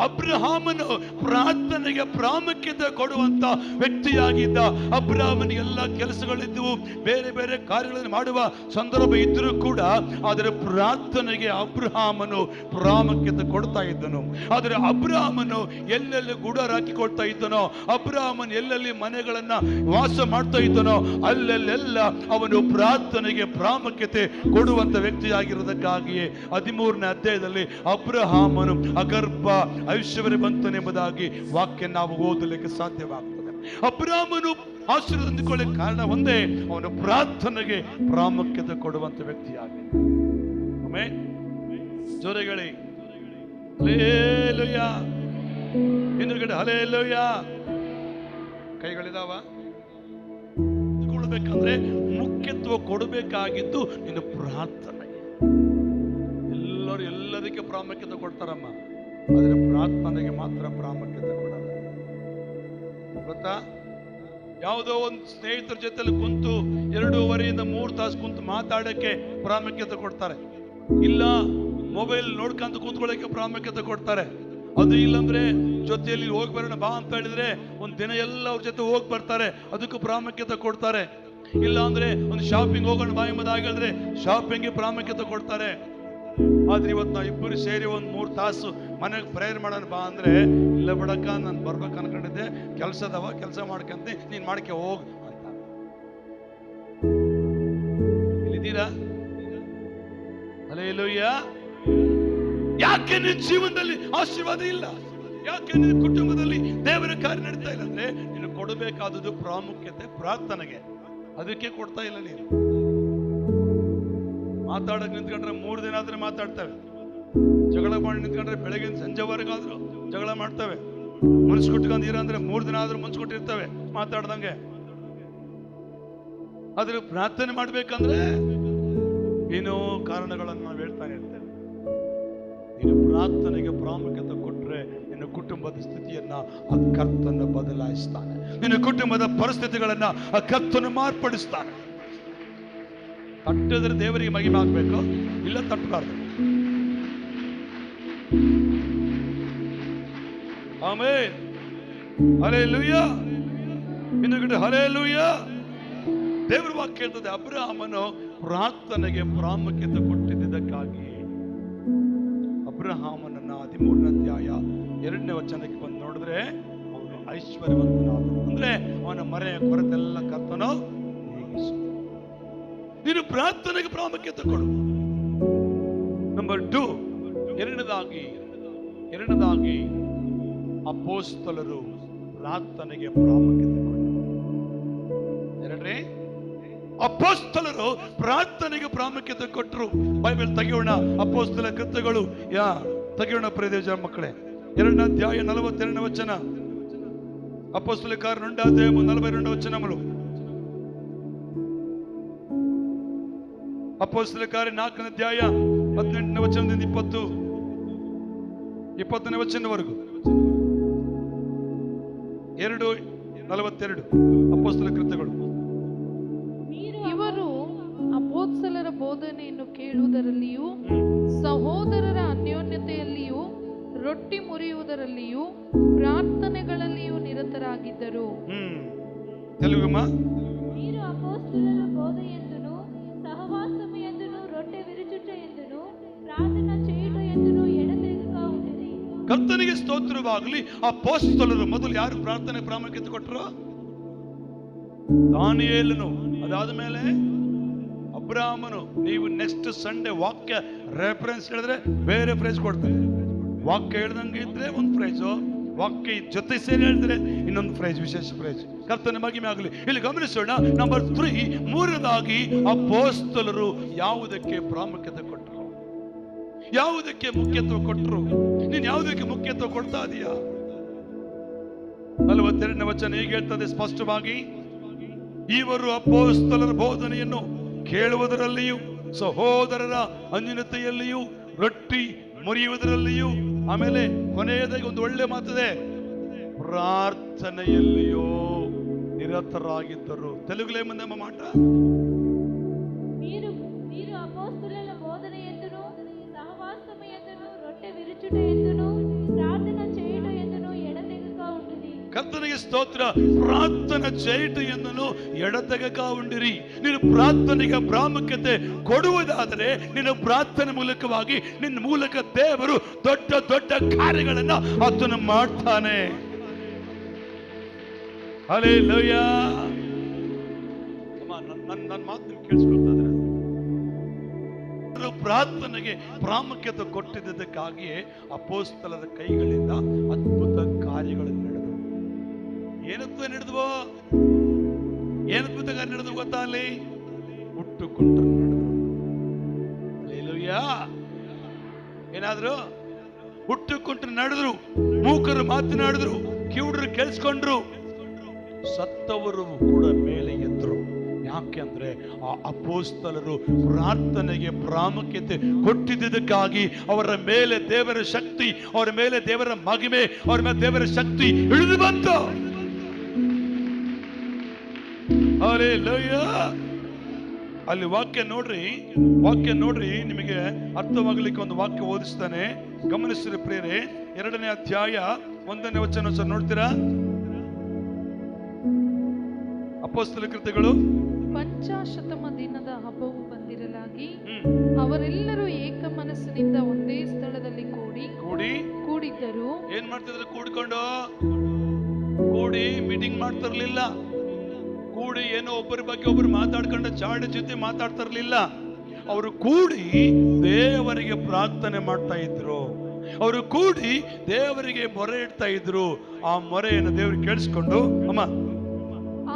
ಅಬ್ರಹಾಮನು ಪ್ರಾರ್ಥನೆಗೆ ಪ್ರಾಮುಖ್ಯತೆ ಕೊಡುವಂತ ವ್ಯಕ್ತಿಯಾಗಿದ್ದ. ಅಬ್ರಹಾಮನಿಗೆ ಎಲ್ಲ ಕೆಲಸಗಳಿದ್ದವು, ಬೇರೆ ಬೇರೆ ಕಾರ್ಯಗಳನ್ನು ಮಾಡುವ ಸಂದರ್ಭ ಇದ್ದರೂ ಕೂಡ ಆದರೆ ಪ್ರಾರ್ಥನೆಗೆ ಅಬ್ರಹಾಮನು ಪ್ರಾಮುಖ್ಯತೆ ಕೊಡ್ತಾ ಇದ್ದನು. ಆದರೆ ಅಬ್ರಹಾಮನು ಎಲ್ಲೆಲ್ಲಿ ಗುಡಾರ ಹಾಕಿಕೊಳ್ತಾ ಇದ್ದನೋ, ಅಬ್ರಹಾಮನು ಎಲ್ಲೆಲ್ಲಿ ಮನೆಗಳನ್ನ ವಾಸ ಮಾಡ್ತಾ ಇದ್ದನೋ, ಅಲ್ಲೆಲ್ಲ ಅವನು ಪ್ರಾರ್ಥನೆಗೆ ಪ್ರಾಮುಖ್ಯತೆ ಕೊಡುವಂತ ವ್ಯಕ್ತಿಯಾಗಿರೋದಕ್ಕಾಗಿಯೇ 13ನೇ ಅಧ್ಯಾಯದಲ್ಲಿ ಅಬ್ರಹಾಮನು ಅಗರ್ಭ ಐಶ್ವರ್ಯವಂತನೆಂಬುದಾಗಿ ವಾಕ್ಯ ನಾವು ಓದಲಿಕ್ಕೆ ಸಾಧ್ಯವಾಗ್ತದೆ. ಅಬ್ರಹಾಮನು ಆಶೀರ್ವಾದ ಹೊಂದಿಕೊಳ್ಳಕ್ಕೆ ಕಾರಣ ಒಂದೇ, ಅವನು ಪ್ರಾರ್ಥನೆಗೆ ಪ್ರಾಮುಖ್ಯತೆ ಕೊಡುವಂತ ವ್ಯಕ್ತಿಯಾಗಿದೆ. ಜೋರೆಗಳಿ ಹಲ್ಲೆಲೂಯಾ, ಹಿಂದುಗಡೆ ಹಲ್ಲೆಲೂಯಾ. ಕೈಗಳಿದಾವ. ಕೊಡಬೇಕಂದ್ರೆ ಮುಖ್ಯತ್ವ ಕೊಡಬೇಕಾಗಿದ್ದು ನಿನ್ನ ಪ್ರಾರ್ಥನೆ. ಎಲ್ಲರೂ ಎಲ್ಲದಕ್ಕೆ ಪ್ರಾಮುಖ್ಯತೆ ಕೊಡ್ತಾರಮ್ಮ, ಆದರೆ ಪ್ರಾರ್ಥನೆಗೆ ಮಾತ್ರ ಪ್ರಾಮುಖ್ಯತೆ ಕೊಡಲ್ಲ. ಗೊತ್ತಾ? ಯಾವುದೋ ಒಂದು ಸ್ನೇಹಿತರ ಜೊತೆಲಿ ಕುಂತು 2.5 3 ತಾಸು ಕುಂತು ಮಾತಾಡಕ್ಕೆ ಪ್ರಾಮುಖ್ಯತೆ ಕೊಡ್ತಾರೆ. ಇಲ್ಲ ಮೊಬೈಲ್ ನೋಡ್ಕೊಂತ ಕೂತ್ಕೊಳ್ಳಕ್ಕೆ ಪ್ರಾಮುಖ್ಯತೆ ಕೊಡ್ತಾರೆ. ಅದು ಇಲ್ಲಂದ್ರೆ ಜೊತೆಯಲ್ಲಿ ಹೋಗಿ ಬರೋಣ ಬಾ ಅಂತ ಹೇಳಿದ್ರೆ ಒಂದು ದಿನ ಎಲ್ಲ ಅವ್ರ ಜೊತೆ ಹೋಗಿ ಬರ್ತಾರೆ, ಅದಕ್ಕೂ ಪ್ರಾಮುಖ್ಯತೆ ಕೊಡ್ತಾರೆ. ಇಲ್ಲ ಅಂದ್ರೆ ಒಂದು ಶಾಪಿಂಗ್ ಹೋಗೋಣ ಬಾ ಎಂಬುದಾಗಿದ್ರೆ ಶಾಪಿಂಗ್ಗೆ ಪ್ರಾಮುಖ್ಯತೆ ಕೊಡ್ತಾರೆ. ಆದ್ರೆ ಇವತ್ತು ನಾವು ಇಬ್ಬರು ಸೇರಿ 3 ತಾಸು ಮನೆಗೆ ಪ್ರೇಯರ್ ಮಾಡೋಣ ಬಾ ಅಂದ್ರೆ, ಇಲ್ಲ ಬಿಡಕ್ಕ ನಾನು ಬರ್ಬೇಕು ಅನ್ಕೊಂಡಿದ್ದೆ, ಕೆಲಸ ಮಾಡ್ಕಂತ ನೀನ್ ಮಾಡ್ಕೆ ಹೋಗ್ ಅಂತ. ಇಲ್ಲಿದ್ದೀರಾ? ಹಲ್ಲೆಲೂಯಾ. ಯಾಕೆ ನಿನ್ನ ಜೀವನದಲ್ಲಿ ಆಶೀರ್ವಾದ ಇಲ್ಲ? ಯಾಕೆ ನಿನ್ನ ಕುಟುಂಬದಲ್ಲಿ ದೇವರ ಕಾರ್ಯ ನಡೀತಾ ಇಲ್ಲ ಅಂದ್ರೆ ನೀನು ಕೊಡಬೇಕಾದದ್ದು ಪ್ರಾಮುಖ್ಯತೆ ಪ್ರಾರ್ಥನೆಗೆ. ಅದಕ್ಕೆ ಕೊಡ್ತಾ ಇಲ್ಲ. ನೀನು ಮಾತಾಡಕ್ ನಿಂತ್ಕೊಂಡ್ರೆ 3 ದಿನ ಆದ್ರೆ ಮಾತಾಡ್ತೇವೆ, ಜಗಳ ಮಾಡಿ ನಿಂತ್ಕೊಂಡ್ರೆ ಬೆಳಗ್ಗೆ ಸಂಜೆವರೆಗಾದ್ರು ಜಗಳ ಮಾಡ್ತೇವೆ. ಮನ್ಸು ಕೊಟ್ಕೊಂಡಿರ ಅಂದ್ರೆ 3 ದಿನ ಆದ್ರೂ ಮನ್ಸು ಕೊಟ್ಟಿರ್ತೇವೆ ಮಾತಾಡ್ದಂಗೆ. ಆದ್ರೆ ಪ್ರಾರ್ಥನೆ ಮಾಡ್ಬೇಕಂದ್ರೆ ಏನೋ ಕಾರಣಗಳನ್ನು ನಾವು ಹೇಳ್ತಾನೆ ಇರ್ತೇವೆ. ನೀನು ಪ್ರಾರ್ಥನೆಗೆ ಪ್ರಾಮುಖ್ಯತೆ ಕೊಟ್ರೆ ನಿನ್ನ ಕುಟುಂಬದ ಸ್ಥಿತಿಯನ್ನ ಆ ಕರ್ತನ ಬದಲಾಯಿಸ್ತಾನೆ. ನಿನ್ನ ಕುಟುಂಬದ ಪರಿಸ್ಥಿತಿಗಳನ್ನ ಆ ಕರ್ತನ ಮಾರ್ಪಡಿಸ್ತಾನೆ. ತಟ್ಟಿದ್ರೆ ದೇವರಿಗೆ ಮಹಿಮೆ ಆಗ್ಬೇಕು, ಇಲ್ಲ ತಟ್ಟಬಾರ್ದು. ಆಮೆನ್. ಹಲ್ಲೆಲೂಯಾ. ಇನ್ನೊಂದು ಹಲ್ಲೆಲೂಯಾ. ದೇವರ ವಾಕ್ಯ ಹೇಳ್ತದೆ, ಅಬ್ರಹಾಮನು ಪ್ರಾರ್ಥನೆಗೆ ಪ್ರಾಮುಖ್ಯತೆ ಕೊಟ್ಟಿದ್ದಕ್ಕಾಗಿ ಅಬ್ರಹಾಮನನ್ನ 13ನೇ ಅಧ್ಯಾಯ 2ನೇ ವಚನಕ್ಕೆ ಬಂದು ನೋಡಿದ್ರೆ ಅವನು ಐಶ್ವರ್ಯವಂತನಾದನು. ಅಂದ್ರೆ ಅವನ ಮರೆಯ ಕೊರತೆಲ್ಲ ಕರ್ತನು ನೀಗಿಸಿದನು. ನೀನು ಪ್ರಾರ್ಥನೆಗೆ ಪ್ರಾಮುಖ್ಯತೆ ಕೊಡು. ನಂಬರ್ 2, ಎರಡನೇದಾಗಿ ಅಪೊಸ್ತಲರು ಪ್ರಾರ್ಥನೆಗೆ ಪ್ರಾಮುಖ್ಯತೆ ಕೊಟ್ಟರು. ಎರಡನೇ, ಅಪೊಸ್ತಲರು ಪ್ರಾರ್ಥನೆಗೆ ಪ್ರಾಮುಖ್ಯತೆ ಕೊಟ್ಟರು. ಬೈಬಲ್ ತೆಗೆಯೋಣ, ಅಪೊಸ್ತಲ ಕೃತ್ಯಗಳು ತೆಗೆಯೋಣ ಪ್ರಿಯ ಮಕ್ಕಳೇ. 2ನೇ ಅಧ್ಯಾಯ 42ನೇ ವಚನ. ಅಪೊಸ್ತಲ ಕಾರ್ಯ 2ನೇ ಅಧ್ಯಾಯ 42ನೇ ವಚನములు. ಅಪೊಸ್ತಲ ಕಾರ್ಯ 4ನೇ ಅಧ್ಯಾಯ 18ನೇ ವಚನದಿಂದ 20ನೇ ವಚನದವರೆಗೂ. 2:42 ಅಪೊಸ್ತಲ ಕೃತ್ಯಗಳು. ಇವರು ಅಪೊಸ್ತಲರ ಬೋಧನೆಯನ್ನು ಕೇಳುವುದರಲ್ಲಿಯೂ ಸಹೋದರರ ಅನ್ಯೋನ್ಯತೆಯಲ್ಲಿಯೂ ರೊಟ್ಟಿ ಮುರಿಯುವುದರಲ್ಲಿಯೂ ಪ್ರಾರ್ಥನೆಗಳಲ್ಲಿಯೂ ನಿರತರಾಗಿದ್ದರು. తెలుగుమా? మీరు అపోస్తలుల బోధయందును సహవాసము యందును రొట్టె విరుచుట యందును ప్రార్థన చేయుట యందును ఎడతెగక ఉండిరి. ಕರ್ತನಿಗೆ ಸ್ತೋತ್ರವಾಗಲಿ. ಅಪೊಸ್ತಲರು ಮೊದಲು ಯಾರು ಪ್ರಾರ್ಥನೆ ಪ್ರಾಮುಖ್ಯತೆ ಕೊಟ್ಟರು? ದಾನಿಯೇಲನು. ಅದಾದ ಮೇಲೆ ಅಬ್ರಾಮನು, ನೀವು ನೆಕ್ಸ್ಟ್ ಸಂಡೇ ವಾಕ್ಯ ರೆಫರೆನ್ಸ್ ಹೇಳಿದ್ರೆ ಬೇರೆ ಪ್ರೈಸ್ ಕೊಡ್ತಾರೆ. ವಾಕ್ಯ ಹೇಳ್ದಂಗೆ ಇದ್ರೆ ಒಂದು ಪ್ರೈಸು, ವಾಕ್ಯ ಜೊತೆ ಸೇರಿ ಹೇಳಿದ್ರೆ ಇನ್ನೊಂದು ಪ್ರೈಸ್, ವಿಶೇಷ ಪ್ರೈಸ್. ಕರ್ತನ ಮಹಿಮೆ ಆಗಲಿ. ಇಲ್ಲಿ ಗಮನಿಸೋಣ. ನಂಬರ್ 3, ಮೂರನೇದಾಗಿ ಅಪೊಸ್ತಲರು ಯಾವುದಕ್ಕೆ ಪ್ರಾಮುಖ್ಯತೆ ಕೊಟ್ಟರು, ಯಾವುದಕ್ಕೆ ಮುಖ್ಯತ್ವ ಕೊಟ್ಟರು. ನೀನ್ ಯಾವುದಕ್ಕೆ ಮುಖ್ಯತ್ವ ಕೊಡ್ತಾ ಇದೀಯಾ? 42ನೇ ವಚನ ಹೀಗೆ ಹೇಳ್ತದೆ ಸ್ಪಷ್ಟವಾಗಿ, ಇವರು ಅಪೊಸ್ತಲರ ಬೋಧನೆಯನ್ನು ಕೇಳುವುದರಲ್ಲಿಯೂ, ಸಹೋದರರ ಅನ್ಯೋನ್ಯತೆಯಲ್ಲಿಯೂ, ರೊಟ್ಟಿ ಮುರಿಯುವುದರಲ್ಲಿಯೂ, ಆಮೇಲೆ ಕೊನೆಯದಾಗಿ ಒಂದು ಒಳ್ಳೆ ಮಾತಿದೆ, ಪ್ರಾರ್ಥನೆಯಲ್ಲಿಯೂ ನಿರತರಾಗಿದ್ದರು. తెలుగులో ఏముందమ్మ మాట? మీరు అపోస్తలుల బోధన యందును సహవాసము యందును రొట్టె విరుచుట యందును ప్రార్థన చేయుట యందును ఎడతెగక ఉండుడి. ಕರ್ತನಿಗೆ ಸ್ತೋತ್ರ. ಪ್ರಾರ್ಥನೆ చేయుట ಎಂದನು ಎಡತೆಗಕ ಉಂಡಿರಿ. ನೀನು ಪ್ರಾರ್ಥನೆಗೆ ಪ್ರಾಮುಖ್ಯತೆ ಕೊಡುವುದಾದರೆ ನಿನ್ನ ಪ್ರಾರ್ಥನೆ ಮೂಲಕವಾಗಿ ನಿನ್ನ ಮೂಲಕ ದೇವರು ದೊಡ್ಡ ದೊಡ್ಡ ಕಾರ್ಯಗಳನ್ನ ಆತನು ಮಾಡ್ತಾನೆ. ಹಲ್ಲೆಲೂಯಾ. ನನ್ನ ಮಾತು ಕೇಳಿಸ್ಕೊಳ್ತಾ ಇದ್ರೆ, ಪ್ರಾರ್ಥನೆಗೆ ಪ್ರಾಮುಖ್ಯತೆ ಕೊಟ್ಟಿದ್ದಕ್ಕಾಗಿಯೇ ಅಪೊಸ್ತಲರ ಕೈಗಳಿಂದ ಅದ್ಭುತ ಕಾರ್ಯಗಳನ್ನು ನಡೆದವು. ಏನತ್ವ ನಡೆದವೋ, ಏನು ಅದ್ಭುತ ಕಾರ್ಯ ನಡೆದವು ಗೊತ್ತಾ? ಅಲ್ಲಿ ಹುಟ್ಟುಕೊಂಡ್ರು ನಡೆದರು. ಹಲ್ಲೆಲೂಯಾ. ಏನಾದ್ರು ಹುಟ್ಟುಕೊಂಡ್ರು ನಡೆದ್ರು, ಮೂಕರು ಮಾತನಾಡಿದ್ರು, ಕಿವುಡರು ಕೇಳಿಸ್ಕೊಂಡ್ರು, ಸತ್ತವರು ಕೂಡ ಮೇಲೆ ಎದ್ರು. ಯಾಕೆ ಅಂದ್ರೆ ಆ ಅಪೊಸ್ತಲರು ಪ್ರಾರ್ಥನೆಗೆ ಪ್ರಾಮುಖ್ಯತೆ ಕೊಟ್ಟಿದ್ದಕ್ಕಾಗಿ ಅವರ ಮೇಲೆ ದೇವರ ಶಕ್ತಿ, ಅವರ ಮೇಲೆ ದೇವರ ಮಹಿಮೆ, ಅವರ ಮೇಲೆ ದೇವರ ಶಕ್ತಿ ಇಳಿದು ಬಂತು. ಹಲ್ಲೆಲೂಯಾ. ಅಲ್ಲಿ ವಾಕ್ಯ ನೋಡ್ರಿ, ನಿಮಗೆ ಅರ್ಥವಾಗಲಿಕ್ಕೆ ಒಂದು ವಾಕ್ಯ ಓದಿಸ್ತಾನೆ. ಗಮನಿಸಿರಿ ಪ್ರಿಯರೇ, 2ನೇ ಅಧ್ಯಾಯ 1ನೇ ವಚನ ನೋಡ್ತೀರಾ? ಅಪೊಸ್ತಲ ಕೃತ್ಯಗಳು 50ಮ ದಿನದ ಹಬ್ಬವು ಬಂದಿರಲಾಗಿ ಅವರೆಲ್ಲರೂ ಏಕ ಮನಸ್ಸಿನಿಂದ ಒಂದೇ ಸ್ಥಳದಲ್ಲಿ ಕೂಡಿದ್ದರು. ಏನ್ ಮಾಡ್ತಿದ್ರು? ಕೂಡಿ ಮೀಟಿಂಗ್ ಮಾಡ್ತಿರ್ಲಿಲ್ಲ. ಕೂಡಿ ಏನೋ ಒಬ್ಬರ ಬಗ್ಗೆ ಒಬ್ಬರು ಮಾತಾಡ್ಕೊಂಡು ಚಾಡಿ ಜೊತೆ ಮಾತಾಡ್ತಿರ್ಲಿಲ್ಲ. ಅವರು ಕೂಡಿ ದೇವರಿಗೆ ಪ್ರಾರ್ಥನೆ ಮಾಡ್ತಾ ಇದ್ರು. ಅವರು ಕೂಡಿ ದೇವರಿಗೆ ಮೊರೆ ಇಡ್ತಾ ಇದ್ರು. ಆ ಮೊರೆಯನ್ನು ದೇವರಿಗೆ ಕೇಳಿಸ್ಕೊಂಡು, ಅಮ್ಮ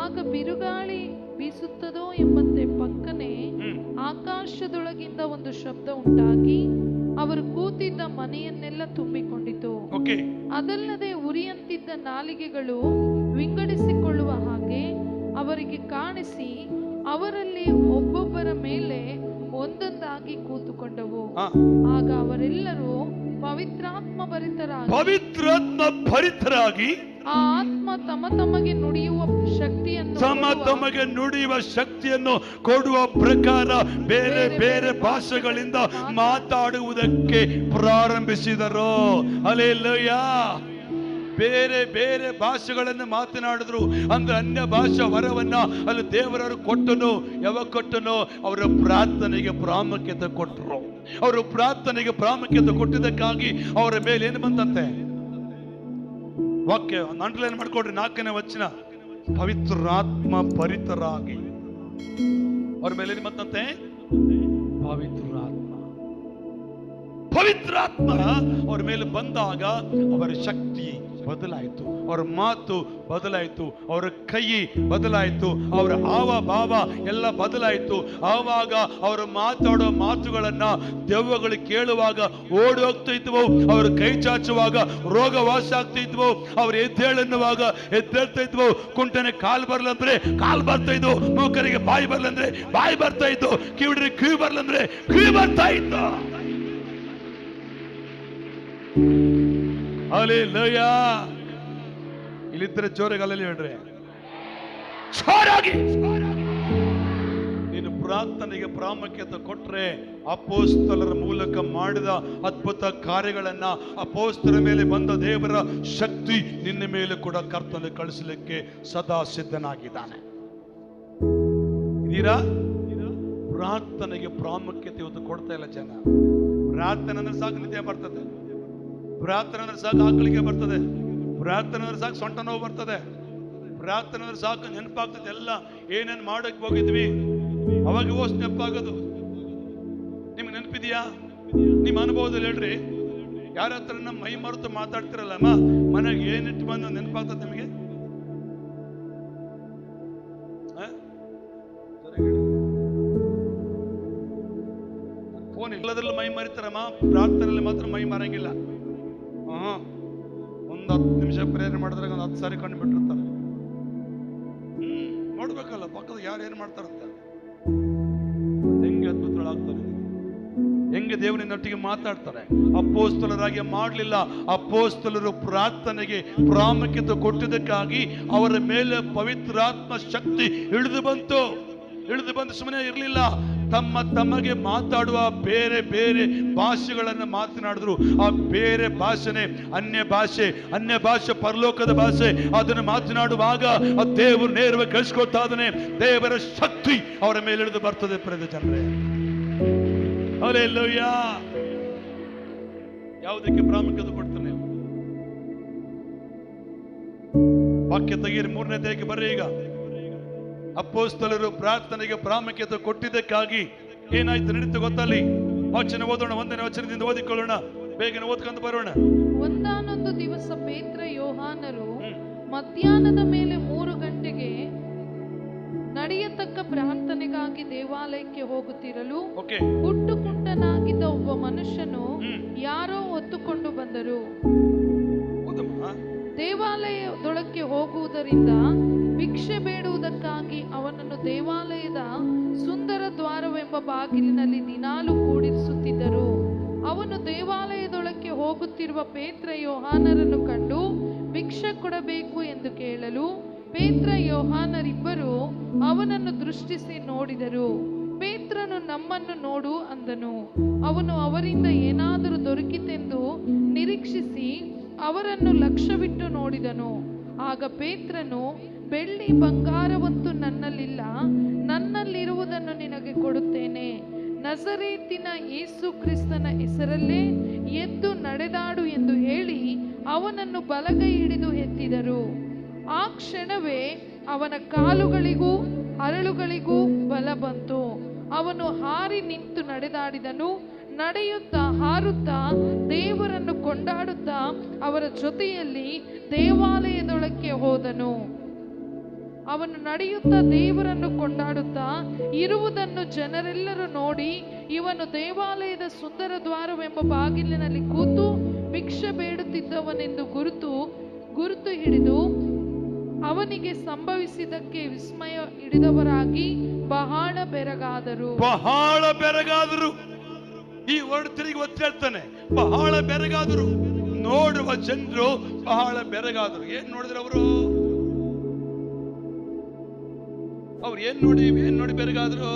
ಆಗ ಬಿರುಗಾಳಿ ಬೀಸುತ್ತದೋ ಎಂಬಂತೆ ಪಕ್ಕನೆ ಆಕಾಶದೊಳಗಿಂದ ಒಂದು ಶಬ್ದ ಉಂಟಾಗಿ ಅವರು ಕೂತಿದ್ದ ಮನೆಯನ್ನೆಲ್ಲ ತುಂಬಿಕೊಂಡಿತು. ಅದಲ್ಲದೆ ಉರಿಯಂತಿದ್ದ ನಾಲಿಗೆಗಳು ವಿಂಗಡಿಸಿಕೊಳ್ಳುವ ಹಾಗೆ ಅವರಿಗೆ ಕಾಣಿಸಿ ಅವರಲ್ಲಿ ಒಬ್ಬೊಬ್ಬರ ಮೇಲೆ ಒಂದೊಂದಾಗಿ ಕೂತುಕೊಂಡವು. ಆಗ ಅವರೆಲ್ಲರೂ ಪವಿತ್ರಾತ್ಮ ಭರಿತರಾಗಿ ಆ ಆತ್ಮ ತಮಗೆ ನುಡಿಯುವ ಶಕ್ತಿಯನ್ನು ಕೊಡುವ ಪ್ರಕಾರ ಬೇರೆ ಬೇರೆ ಭಾಷೆಗಳಿಂದ ಮಾತಾಡುವುದಕ್ಕೆ ಪ್ರಾರಂಭಿಸಿದರು. ಹಲ್ಲೆಲೂಯಾ. ಬೇರೆ ಬೇರೆ ಭಾಷೆಗಳನ್ನು ಮಾತನಾಡಿದ್ರು. ಅಂದ್ರೆ ಅನ್ಯ ಭಾಷಾ ವರವನ್ನ ಅಲ್ಲಿ ದೇವರವರು ಕೊಟ್ಟನು. ಯಾವಾಗ ಕೊಟ್ಟನು? ಅವರ ಪ್ರಾರ್ಥನೆಗೆ ಪ್ರಾಮುಖ್ಯತೆ ಕೊಟ್ಟರು. ಅವರು ಪ್ರಾರ್ಥನೆಗೆ ಪ್ರಾಮುಖ್ಯತೆ ಕೊಟ್ಟಿದ್ದಕ್ಕಾಗಿ ಅವರ ಮೇಲೆ ಏನು ಬಂತಂತೆ? ವಾಕ್ಯ ಅಂಡರ್ಲೈನ್ ಮಾಡ್ಕೊಡ್ರಿ. 4ನೇ ವಚನ, ಪವಿತ್ರಾತ್ಮ ಭರಿತರಾಗಿ. ಅವ್ರ ಮೇಲೆ ಏನು ಬಂತಂತೆ? ಪವಿತ್ರಾತ್ಮ ಅವ್ರ ಮೇಲೆ ಬಂದಾಗ ಅವರ ಶಕ್ತಿ ಬದಲಾಯಿತು, ಅವರ ಮಾತು ಬದಲಾಯಿತು, ಅವರ ಕೈ ಬದಲಾಯಿತು, ಅವರ ಹಾವ ಭಾವ ಎಲ್ಲ ಬದಲಾಯಿತು. ಆವಾಗ ಅವರು ಮಾತಾಡೋ ಮಾತುಗಳನ್ನ ದೆವ್ವಗಳು ಕೇಳುವಾಗ ಓಡಿ ಹೋಗ್ತಾ ಇದ್ವು. ಅವರು ಕೈ ಚಾಚುವಾಗ ರೋಗ ವಾಸ ಆಗ್ತಾ ಇದ್ವು. ಅವರು ಎದ್ದೇಳನ್ನುವಾಗ ಎದ್ದೇಳ್ತಾ ಇದ್ವು. ಕುಂಟನೆ ಕಾಲು ಬರ್ಲಂದ್ರೆ ಕಾಲು ಬರ್ತಾ ಇದ್ವು. ಮೂಕರಿಗೆ ಬಾಯಿ ಬರ್ಲಂದ್ರೆ ಬಾಯಿ ಬರ್ತಾ ಇತ್ತು. ಕಿವಿಡ್ರಿಗೆ ಕಿವಿ ಬರ್ಲಂದ್ರೆ ಕಿವಿ ಬರ್ತಾ ಇತ್ತು. ಹಲ್ಲೆಲೂಯಾ. ಇಲ್ಲಿದ್ರೆ ಜೋರಾಗಿ ಅಲ್ಲಲ್ಲಿ ಹೇಳ್ರಿ, ಜೋರಾಗಿ. ನೀನು ಪ್ರಾರ್ಥನೆಗೆ ಪ್ರಾಮುಖ್ಯತೆ ಕೊಟ್ರೆ ಅಪೊಸ್ತಲರ ಮೂಲಕ ಮಾಡಿದ ಅದ್ಭುತ ಕಾರ್ಯಗಳನ್ನ, ಅಪೊಸ್ತಲರ ಮೇಲೆ ಬಂದ ದೇವರ ಶಕ್ತಿ ನಿನ್ನ ಮೇಲೆ ಕೂಡ ಕರ್ತನ ಕಳಿಸಲಿಕ್ಕೆ ಸದಾ ಸಿದ್ಧನಾಗಿದ್ದಾನೆ. ಇದೀರಾ? ಪ್ರಾರ್ಥನೆಗೆ ಪ್ರಾಮುಖ್ಯತೆ ಇವತ್ತು ಕೊಡ್ತಾ ಇಲ್ಲ ಜನ. ಪ್ರಾರ್ಥನೆ ಅಂದ್ರೆ ಸಾಕು ನಿದ್ದೆ ಬರ್ತದೆ, ಪ್ರಾರ್ಥನೆ ಅಂದ್ರೆ ಸಾಕು ಆಕಳಿಗೆ ಬರ್ತದೆ, ಪ್ರಾರ್ಥನೆ ಅಂದ್ರೆ ಸಾಕು ಸೊಂಟ ನೋವು ಬರ್ತದೆ, ಪ್ರಾರ್ಥನೆ ಅಂದ್ರೆ ಸಾಕು ನೆನಪಾಗ್ತದೆ ಎಲ್ಲ ಏನೇನು ಮಾಡಕ್ ಹೋಗಿದ್ವಿ ಅವಾಗ ಓಸ್ ನೆನಪಾಗೋದು. ನಿಮ್ಗೆ ನೆನಪಿದೆಯಾ? ನಿಮ್ಮ ಅನುಭವದಲ್ಲಿ ಹೇಳ್ರಿ, ಯಾರ ಹತ್ರ ನಮ್ಮ ಮೈ ಮರೆತು ಮಾತಾಡ್ತಿರಲ್ಲಮ್ಮ, ಮನೆಗೆ ಏನಿಟ್ಟು ಬಂದು ನೆನಪಾಗ್ತದೆ ನಿಮಗೆ? ಫೋನ್ ಇಲ್ಲದ್ರಲ್ಲಿ ಮೈ ಮರಿತಾರಮ್ಮ, ಪ್ರಾರ್ಥನೆಯಲ್ಲಿ ಮಾತ್ರ ಮೈ ಮರಂಗಿಲ್ಲ. ಒಂದು 10 ನಿಮಿಷ ಪ್ರೇರಣೆ ಮಾಡಿದ್ರೆ ಒಂದು 10 ಸಾರಿ ಕಂಡು ಬಿಟ್ಟಿರ್ತಾರೆ. ನೋಡ್ಬೇಕಲ್ಲ ಪಕ್ಕದ ಯಾರು ಏನ್ ಮಾಡ್ತಾರಂತ. ಹೆಂಗೆ ಅದ್ಭುತಗಳಾಗ್ತಾರೆ, ಹೆಂಗೆ ದೇವರಿನೊಟ್ಟಿಗೆ ಮಾತಾಡ್ತಾರೆ. ಅಪೋಸ್ತಲರಾಗಿ ಮಾಡಲಿಲ್ಲ, ಅಪೋಸ್ತಲರು ಪ್ರಾರ್ಥನೆಗೆ ಪ್ರಾಮುಖ್ಯತೆ ಕೊಟ್ಟಿದ್ದಕ್ಕಾಗಿ ಅವರ ಮೇಲೆ ಪವಿತ್ರಾತ್ಮ ಶಕ್ತಿ ಇಳಿದು ಬಂತು. ಸುಮ್ಮನೆ ಇರಲಿಲ್ಲ, ತಮಗೆ ಮಾತಾಡುವ ಬೇರೆ ಬೇರೆ ಭಾಷೆಗಳನ್ನು ಮಾತನಾಡಿದ್ರು. ಆ ಬೇರೆ ಭಾಷೆನೆ ಅನ್ಯ ಭಾಷೆ ಪರಲೋಕದ ಭಾಷೆ. ಅದನ್ನು ಮಾತನಾಡುವಾಗ ಆ ದೇವರು ನೇರವಾಗಿ ಕಳಿಸ್ಕೊಳ್ತಾ ಇದ್ದಾನೆ. ದೇವರ ಶಕ್ತಿ ಅವರ ಮೇಲೆ ಇಳಿದು ಬರ್ತದೆ. ಪ್ರಿಯ ಜನರೇ, ಹಲ್ಲೆಲೂಯಾ. ಯಾವುದಕ್ಕೆ ಪ್ರಾಮುಖ್ಯತೆ ಕೊಡ್ತಾನೆ? ವಾಕ್ಯ ತೆಗೀರಿ, 3ನೇ ಅಧ್ಯಾಯಕ್ಕೆ ಬರ್ರಿ. ಈಗ ಅಪೊಸ್ತಲರು ಪ್ರಾರ್ಥನೆಗೆ ಪ್ರಾಮುಖ್ಯತೆ ಕೊಟ್ಟಿದ್ದಕ್ಕಾಗಿ ಏನಾಯ್ತು ನಡೀತು ಗೊತ್ತಲ್ಲಿ? ವಚನ ಓದೋಣ, 1ನೇ ವಚನದಿಂದ ಓದಿಕೊಳ್ಳೋಣ, ಬೇಗನೆ ಓದ್ಕೊಂಡು ಬರೋಣ. ಒಂದಾನೊಂದು ದಿವಸ ಪೇತ್ರ ಯೋಹಾನರು ಮಧ್ಯಾಹ್ನದ ಮೇಲೆ 3 ಗಂಟೆಗೆ ನಡೆಯತಕ್ಕ ಪ್ರಾರ್ಥನೆಗಾಗಿ ದೇವಾಲಯಕ್ಕೆ ಹೋಗುತ್ತಿರಲು ಹುಟ್ಟು ಕುಂಟನಾಗಿದ್ದ ಒಬ್ಬ ಮನುಷ್ಯನು ಯಾರೋ ಹೊತ್ತುಕೊಂಡು ಬಂದರು. ದೇವಾಲಯದೊಳಕ್ಕೆ ಹೋಗುವುದರಿಂದ ಭಿಕ್ಷೆ ಬೇಡುವುದಕ್ಕಾಗಿ ಅವನನ್ನು ದೇವಾಲಯದ ಸುಂದರ ದ್ವಾರವೆಂಬ ಬಾಗಿಲಿನಲ್ಲಿ ದಿನಾಲು ಕೂಡಿರಿಸುತ್ತಿದ್ದರು. ಅವನು ದೇವಾಲಯದೊಳಕ್ಕೆ ಹೋಗುತ್ತಿರುವ ಪೇತ್ರ ಯೋಹಾನರನ್ನು ಕಂಡು ಭಿಕ್ಷೆ ಕೊಡಬೇಕು ಎಂದು ಕೇಳಲು ಪೇತ್ರ ಯೋಹಾನರಿಬ್ಬರು ಅವನನ್ನು ದೃಷ್ಟಿಸಿ ನೋಡಿದರು. ಪೇತ್ರನು ನಮ್ಮನ್ನು ನೋಡು ಅಂದನು. ಅವನು ಅವರಿಂದ ಏನಾದರೂ ದೊರಕಿತೆಂದು ನಿರೀಕ್ಷಿಸಿ ಅವರನ್ನು ಲಕ್ಷ್ಯವಿಟ್ಟು ನೋಡಿದನು. ಆಗ ಪೇತ್ರನು, ಬೆಳ್ಳಿ ಬಂಗಾರವಂತೂ ನನ್ನಲ್ಲಿಲ್ಲ, ನನ್ನಲ್ಲಿರುವುದನ್ನು ನಿನಗೆ ಕೊಡುತ್ತೇನೆ. ನಜರೇತಿನ ಯೇಸು ಕ್ರಿಸ್ತನ ಹೆಸರಲ್ಲೇ ಎದ್ದು ನಡೆದಾಡು ಎಂದು ಹೇಳಿ ಅವನನ್ನು ಬಲಗೈ ಹಿಡಿದು ಎತ್ತಿದರು. ಆ ಕ್ಷಣವೇ ಅವನ ಕಾಲುಗಳಿಗೂ ಅರಳುಗಳಿಗೂ ಬಲ ಬಂತು. ಅವನು ಹಾರಿ ನಿಂತು ನಡೆದಾಡಿದನು. ನಡೆಯುತ್ತಾ ಹಾರುತ್ತಾ ದೇವರನ್ನು ಕೊಂಡಾಡುತ್ತಾ ಅವರ ಜೊತೆಯಲ್ಲಿ ದೇವಾಲಯದೊಳಕ್ಕೆ ಹೋದನು. ಅವನು ನಡೆಯುತ್ತಾ ದೇವರನ್ನು ಕೊಂಡಾಡುತ್ತಾ ಇರುವುದನ್ನು ಜನರೆಲ್ಲರೂ ನೋಡಿ, ಇವನು ದೇವಾಲಯದ ಸುಂದರ ದ್ವಾರವೆಂಬ ಬಾಗಿಲಿನಲ್ಲಿ ಕೂತು ಭಿಕ್ಷೆ ಬೇಡುತ್ತಿದ್ದವನೆಂದು ಗುರುತು ಹಿಡಿದು ಅವನಿಗೆ ಸಂಭವಿಸಿದ್ದಕ್ಕೆ ವಿಸ್ಮಯ ಹಿಡಿದವರಾಗಿ ಬಹಳ ಬೆರಗಾದರು. ಈ ವರ್ಡ್ ತಿರುಗಿ ಒತ್ತಿ ಹೇಳ್ತಾನೆ, ಬಹಳ ಬೆರಗಾದರು. ನೋಡುವ ಜನರು ಬಹಳ ಬೆರಗಾದರು. ಏನ್ ನೋಡಿದ್ರು ಅವ್ರು ಏನ್ ನೋಡಿ ಬೆರಗಾದ್ರು?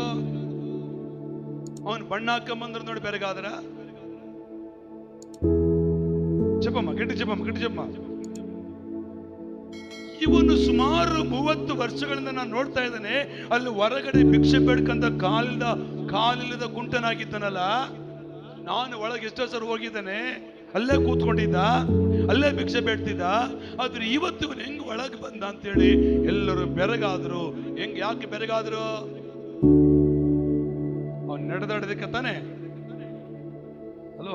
ಅವನ್ ಬಣ್ಣ ಹಾಕೊಂಬಂದ್ರು ನೋಡಿ ಬೆರಗಾದ್ರ? ಗಟ್ಟಿ ಜಪಮ್ಮ. ಇವನು ಸುಮಾರು 30 ವರ್ಷಗಳಿಂದ ನಾನು ನೋಡ್ತಾ ಇದ್ದೇನೆ. ಅಲ್ಲಿ ಹೊರಗಡೆ ಭಿಕ್ಷೆ ಬೇಡ್ಕಂತ ಕಾಲಿಲ್ಲದ ಕುಂಟನಾಗಿದ್ದನಲ್ಲ, ನಾನು ಒಳಗೆ ಎಷ್ಟೋ ಸರ್ ಹೋಗಿದ್ದೇನೆ. ಅಲ್ಲೇ ಕೂತ್ಕೊಂಡಿದ್ದ, ಅಲ್ಲೇ ಭಿಕ್ಷೆ ಬೇಡ್ತಿದ್ದ. ಆದ್ರೆ ಇವತ್ತು ಇವನು ಹೆಂಗ್ ಒಳಗೆ ಬಂದ ಅಂತೇಳಿ ಎಲ್ಲರೂ ಬೆರಗಾದ್ರು. ಯಾಕೆ ಬೆರಗಾದ್ರು? ಅವನು ನಡೆದಾಡೋದಕ್ಕೆ ತಾನೆ. ಹಲೋ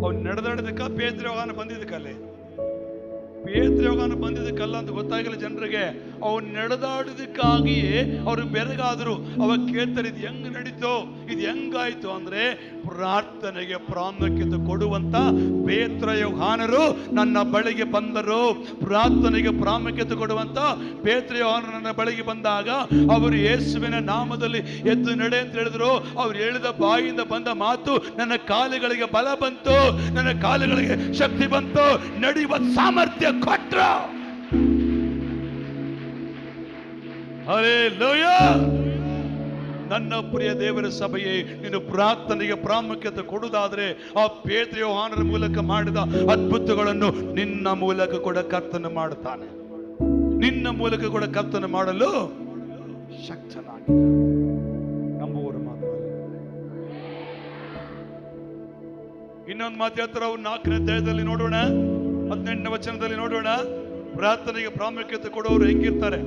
ಅವ್ನು ನಡೆದಾಡೋದಕ್ಕ ಪೇತ್ರ ಯೋಹಾನ ಬಂದಿದ್ದಕ್ಕಲ್ಲಿ? ಪೇತ್ರ ಯೋಹಾನ ಬಂದಿದ್ದಕ್ಕಲ್ಲ ಅಂತ ಗೊತ್ತಾಗಿಲ್ಲ ಜನರಿಗೆ. ಅವನು ನಡೆದಾಡೋದಕ್ಕಾಗಿಯೇ ಅವರು ಬೆರಗಾದ್ರು. ಅವಾಗ ಕೇಳ್ತಾರೆ, ಇದು ಹೆಂಗ್ ನಡೀತು, ಇದು ಹೆಂಗಾಯ್ತು ಅಂದ್ರೆ, ಪ್ರಾರ್ಥನೆಗೆ ಪ್ರಾಮುಖ್ಯತೆ ಕೊಡುವಂತ ಪೇತ್ರ ಯೋಹಾನರು ನನ್ನ ಬಳಿಗೆ ಬಂದರು. ಪ್ರಾರ್ಥನೆಗೆ ಪ್ರಾಮುಖ್ಯತೆ ಕೊಡುವಂತ ಪೇತ್ರ ಯೋಹಾನರು ನನ್ನ ಬಳಿಗೆ ಬಂದಾಗ ಅವರು ಯೇಸುವಿನ ನಾಮದಲ್ಲಿ ಎದ್ದು ನಡೆ ಅಂತ ಹೇಳಿದ್ರು. ಅವ್ರು ಹೇಳಿದ ಬಾಯಿಂದ ಬಂದ ಮಾತು ನನ್ನ ಕಾಲುಗಳಿಗೆ ಬಲ ಬಂತು, ನನ್ನ ಕಾಲುಗಳಿಗೆ ಶಕ್ತಿ ಬಂತು, ನಡೆಯುವ ಸಾಮರ್ಥ್ಯ ಕೊಟ್ರು. ಹಲ್ಲೆಲೂಯಾ. ನನ್ನ ಪ್ರಿಯ ದೇವರ ಸಭೆಯೇ, ನೀನು ಪ್ರಾರ್ಥನೆಗೆ ಪ್ರಾಮುಖ್ಯತೆ ಕೊಡುವುದಾದ್ರೆ ಆ ಪೇತ್ರ ಯೋಹಾನರ ಮೂಲಕ ಮಾಡಿದ ಅದ್ಭುತಗಳನ್ನು ನಿನ್ನ ಮೂಲಕ ಕೂಡ ಕರ್ತನ ಮಾಡುತ್ತಾನೆ. ನಿನ್ನ ಮೂಲಕ ಕೂಡ ಕರ್ತನ ಮಾಡಲು ಶಕ್ತನಾಗಿ ನಂಬುವರು ಮಾತ್ರ. ಇನ್ನೊಂದು ಮಾತು ಹೇಳ್ತಾರೆ ಅವ್ರು 4ನೇ ಅಧ್ಯಾಯದಲ್ಲಿ ನೋಡೋಣ, 18ನೇ ವಚನದಲ್ಲಿ ನೋಡೋಣ. ಪ್ರಾರ್ಥನೆಗೆ ಪ್ರಾಮುಖ್ಯತೆ ಕೊಡೋರು ಹೆಂಗಿರ್ತಾರೆ?